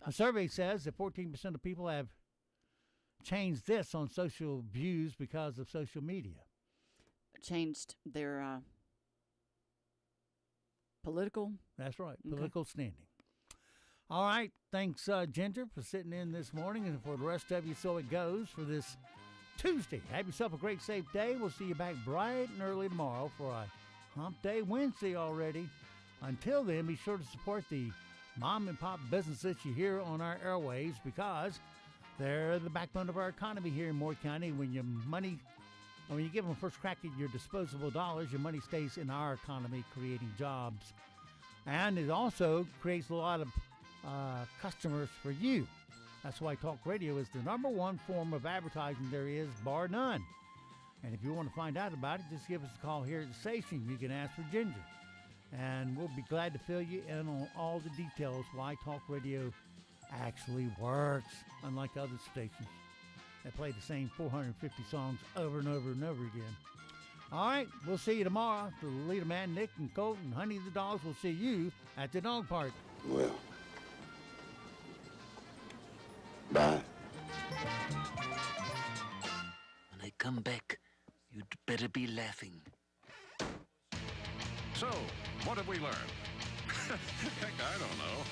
A survey says that 14% of people have changed this on social views because of social media. Changed their political. That's right, Okay. political standing. All right, thanks, Ginger, for sitting in this morning, and for the rest of you, so it goes for this Tuesday. Have yourself a great, safe day. We'll see you back bright and early tomorrow for a Hump Day Wednesday already. Until then, be sure to support the mom and pop businesses you hear on our airwaves, because they're the backbone of our economy here in Moore County. When you give them first crack at your disposable dollars, your money stays in our economy, creating jobs. And it also creates a lot of customers for you. That's why talk radio is the number one form of advertising there is, bar none. And if you want to find out about it, just give us a call here at the station. You can ask for Ginger, and we'll be glad to fill you in on all the details why talk radio actually works, unlike other stations that play the same 450 songs over and over and over again. All right, we'll see you tomorrow. The LeaderMan, Nick and Colt and Honey the dogs will see you at the dog park. Well, bye. When I come back, you'd better be laughing. So, what have we learned? Heck, I don't know.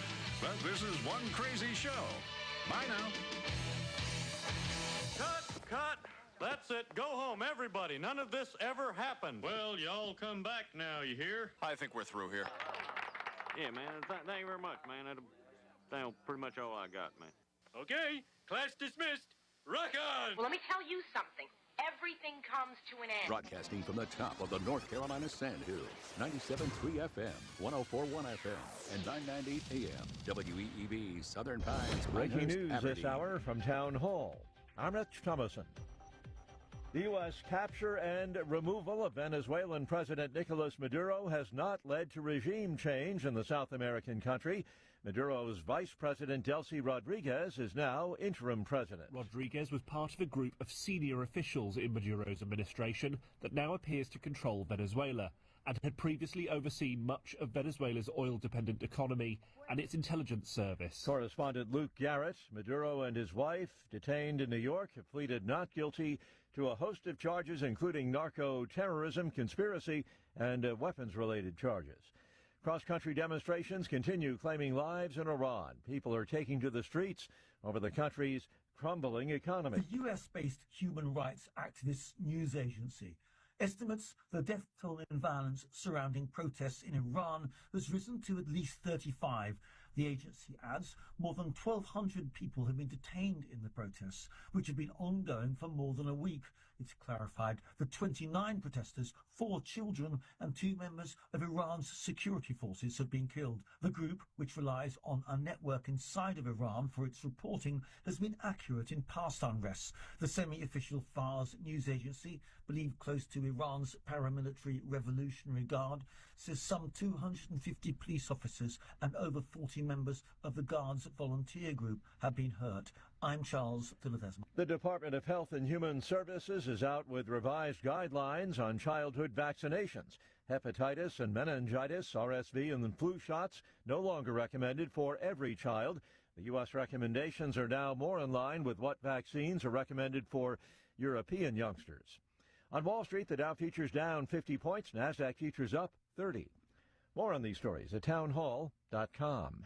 But this is one crazy show. Bye now. Cut! That's it. Go home, everybody. None of this ever happened. Well, y'all come back now, you hear? I think we're through here. Yeah, man. Thank you very much, man. That's pretty much all I got, man. Okay, class dismissed. Rock on! Well, let me tell you something. Everything comes to an end. Broadcasting from the top of the North Carolina Sandhills, 97.3 FM, 104.1 FM, and 990 AM. WEEB Southern Pines. Breaking Pinehurst, news Aberdeen. this hour from Town Hall. I'm Rich Thomason. The U.S. capture and removal of Venezuelan President Nicolas Maduro has not led to regime change in the South American country. Maduro's Vice President Delcy Rodriguez is now interim president. Rodriguez was part of a group of senior officials in Maduro's administration that now appears to control Venezuela and had previously overseen much of Venezuela's oil-dependent economy and its intelligence service. Correspondent Luke Garrett. Maduro and his wife, detained in New York, have pleaded not guilty to a host of charges, including narco-terrorism, conspiracy, and weapons-related charges. Cross-country demonstrations continue claiming lives in Iran. People are taking to the streets over the country's crumbling economy. The US-based human rights activist news agency estimates the death toll in violence surrounding protests in Iran has risen to at least 35. The agency adds more than 1,200 people have been detained in the protests, which have been ongoing for more than a week. It's clarified that 29 protesters, 4 children and 2 members of Iran's security forces have been killed. The group, which relies on a network inside of Iran for its reporting, has been accurate in past unrests. The semi-official Fars news agency, believed close to Iran's paramilitary Revolutionary Guard, says some 250 police officers and over 40 members of the Guard's volunteer group have been hurt. I'm Charles Philathesma. The Department of Health and Human Services is out with revised guidelines on childhood vaccinations. Hepatitis and meningitis, RSV, and flu shots no longer recommended for every child. The U.S. recommendations are now more in line with what vaccines are recommended for European youngsters. On Wall Street, the Dow futures down 50 points, NASDAQ futures up 30. More on these stories at townhall.com.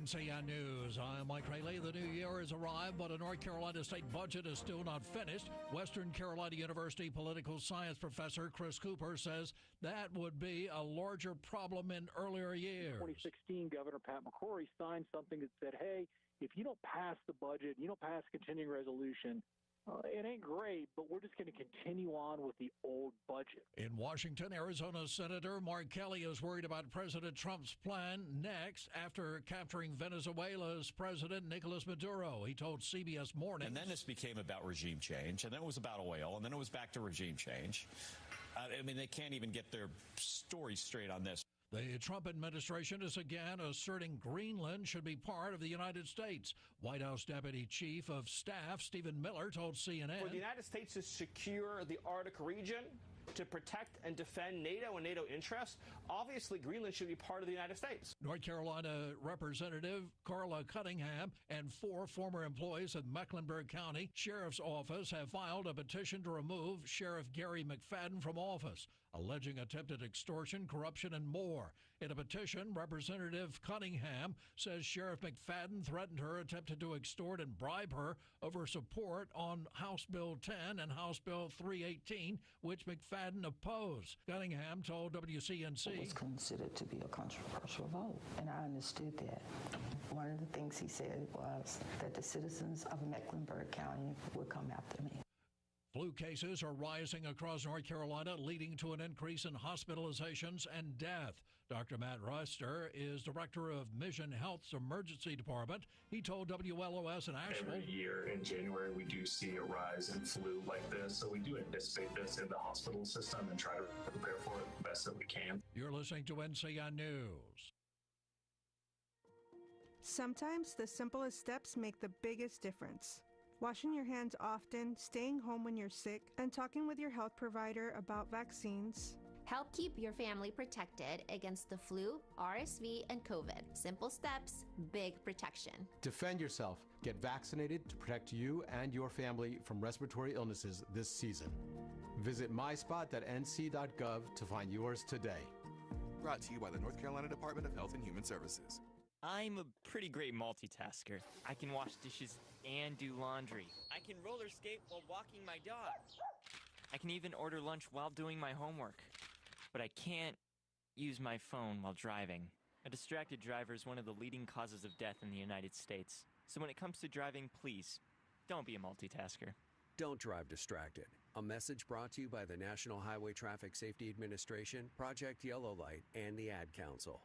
NCN News. I'm Mike Rayleigh. The new year has arrived, but a North Carolina state budget is still not finished. Western Carolina University political science professor Chris Cooper says that would be a larger problem in earlier years. 2016, Governor Pat McCrory signed something that said, hey, if you don't pass the budget, you don't pass continuing resolution, it ain't great, but we're just going to continue on with the old budget. In Washington, Arizona Senator Mark Kelly is worried about President Trump's plan next after capturing Venezuela's President Nicolas Maduro. He told CBS Morning. And then this became about regime change, and then it was about oil, and then it was back to regime change. I mean, they can't even get their story straight on this. The Trump administration is again asserting Greenland should be part of the United States. White House Deputy Chief of Staff Stephen Miller told CNN. For the United States to secure the Arctic region, to protect and defend NATO and NATO interests, obviously Greenland should be part of the United States. North Carolina Representative Carla Cunningham and 4 former employees of Mecklenburg County Sheriff's Office have filed a petition to remove Sheriff Gary McFadden from office, alleging attempted extortion, corruption, and more. In a petition, Representative Cunningham says Sheriff McFadden threatened her, attempted to extort and bribe her over support on House Bill 10 and House Bill 318, which McFadden opposed. Cunningham told WCNC it was considered to be a controversial vote, and I understood that. One of the things he said was that the citizens of Mecklenburg County would come after me. Flu cases are rising across North Carolina, leading to an increase in hospitalizations and death. Dr. Matt Ruster is director of Mission Health's Emergency Department. He told WLOS in Asheville. Every year in January, we do see a rise in flu like this, so we do anticipate this in the hospital system and try to prepare for it the best that we can. You're listening to NCN News. Sometimes the simplest steps make the biggest difference. Washing your hands often, staying home when you're sick, and talking with your health provider about vaccines. Help keep your family protected against the flu, RSV, and COVID. Simple steps, big protection. Defend yourself. Get vaccinated to protect you and your family from respiratory illnesses this season. Visit myspot.nc.gov to find yours today. Brought to you by the North Carolina Department of Health and Human Services. I'm a pretty great multitasker. I can wash dishes and do laundry. I can roller skate while walking my dog. I can even order lunch while doing my homework. But I can't use my phone while driving. A distracted driver is one of the leading causes of death in the United States. So when it comes to driving, please, don't be a multitasker. Don't drive distracted. A message brought to you by the National Highway Traffic Safety Administration, Project Yellow Light, and the Ad Council.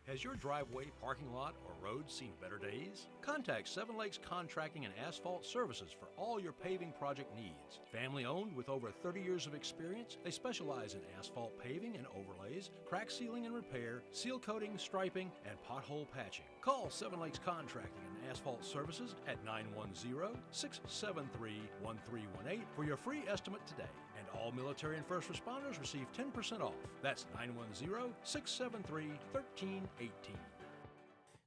Has your driveway, parking lot, or road seen better days? Contact Seven Lakes Contracting and Asphalt Services for all your paving project needs. Family owned with over 30 years of experience, they specialize in asphalt paving and overlays, crack sealing and repair, seal coating, striping, and pothole patching. Call Seven Lakes Contracting and Asphalt Services at 910-673-1318 for your free estimate today. And all military and first responders receive 10% off. That's 910-673-1318.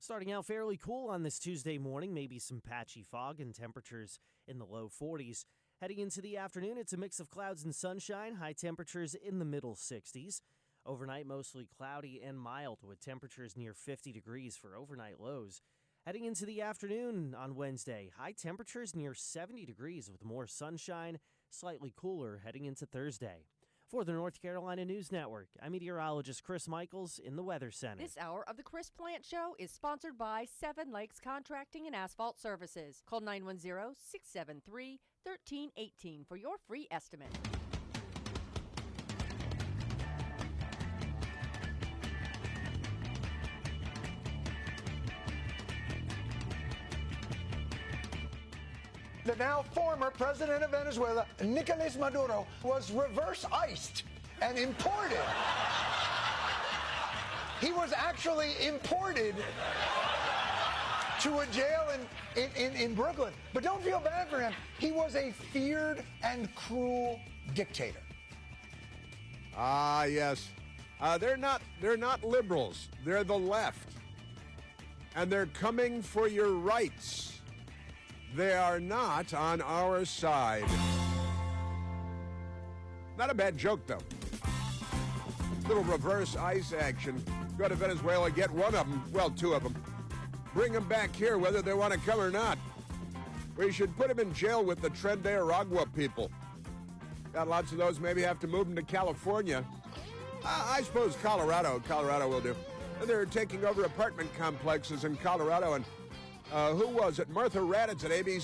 Starting out fairly cool on this Tuesday morning, maybe some patchy fog and temperatures in the low 40s. Heading into the afternoon, it's a mix of clouds and sunshine, high temperatures in the middle 60s. Overnight, mostly cloudy and mild with temperatures near 50 degrees for overnight lows. Heading into the afternoon on Wednesday, high temperatures near 70 degrees with more sunshine, slightly cooler heading into Thursday. For the North Carolina News Network, I'm meteorologist Chris Michaels in the Weather Center. This hour of the Chris Plant Show is sponsored by Seven Lakes Contracting and Asphalt Services. Call 910-673-1318 for your free estimate. The now former president of Venezuela, Nicolas Maduro, was reverse iced and imported. He was actually imported to a jail in Brooklyn. But don't feel bad for him. He was a feared and cruel dictator. Ah, yes. They're not liberals. They're the left. And they're coming for your rights. They are not on our side. Not a bad joke, though. Little reverse ice action. Go to Venezuela, get one of them. Well, two of them. Bring them back here, whether they want to come or not. We should put them in jail with the Tren de Aragua people. Got lots of those. Maybe have to move them to California. I suppose Colorado will do. And they're taking over apartment complexes in Colorado. And who was it? Martha Raddatz at ABC.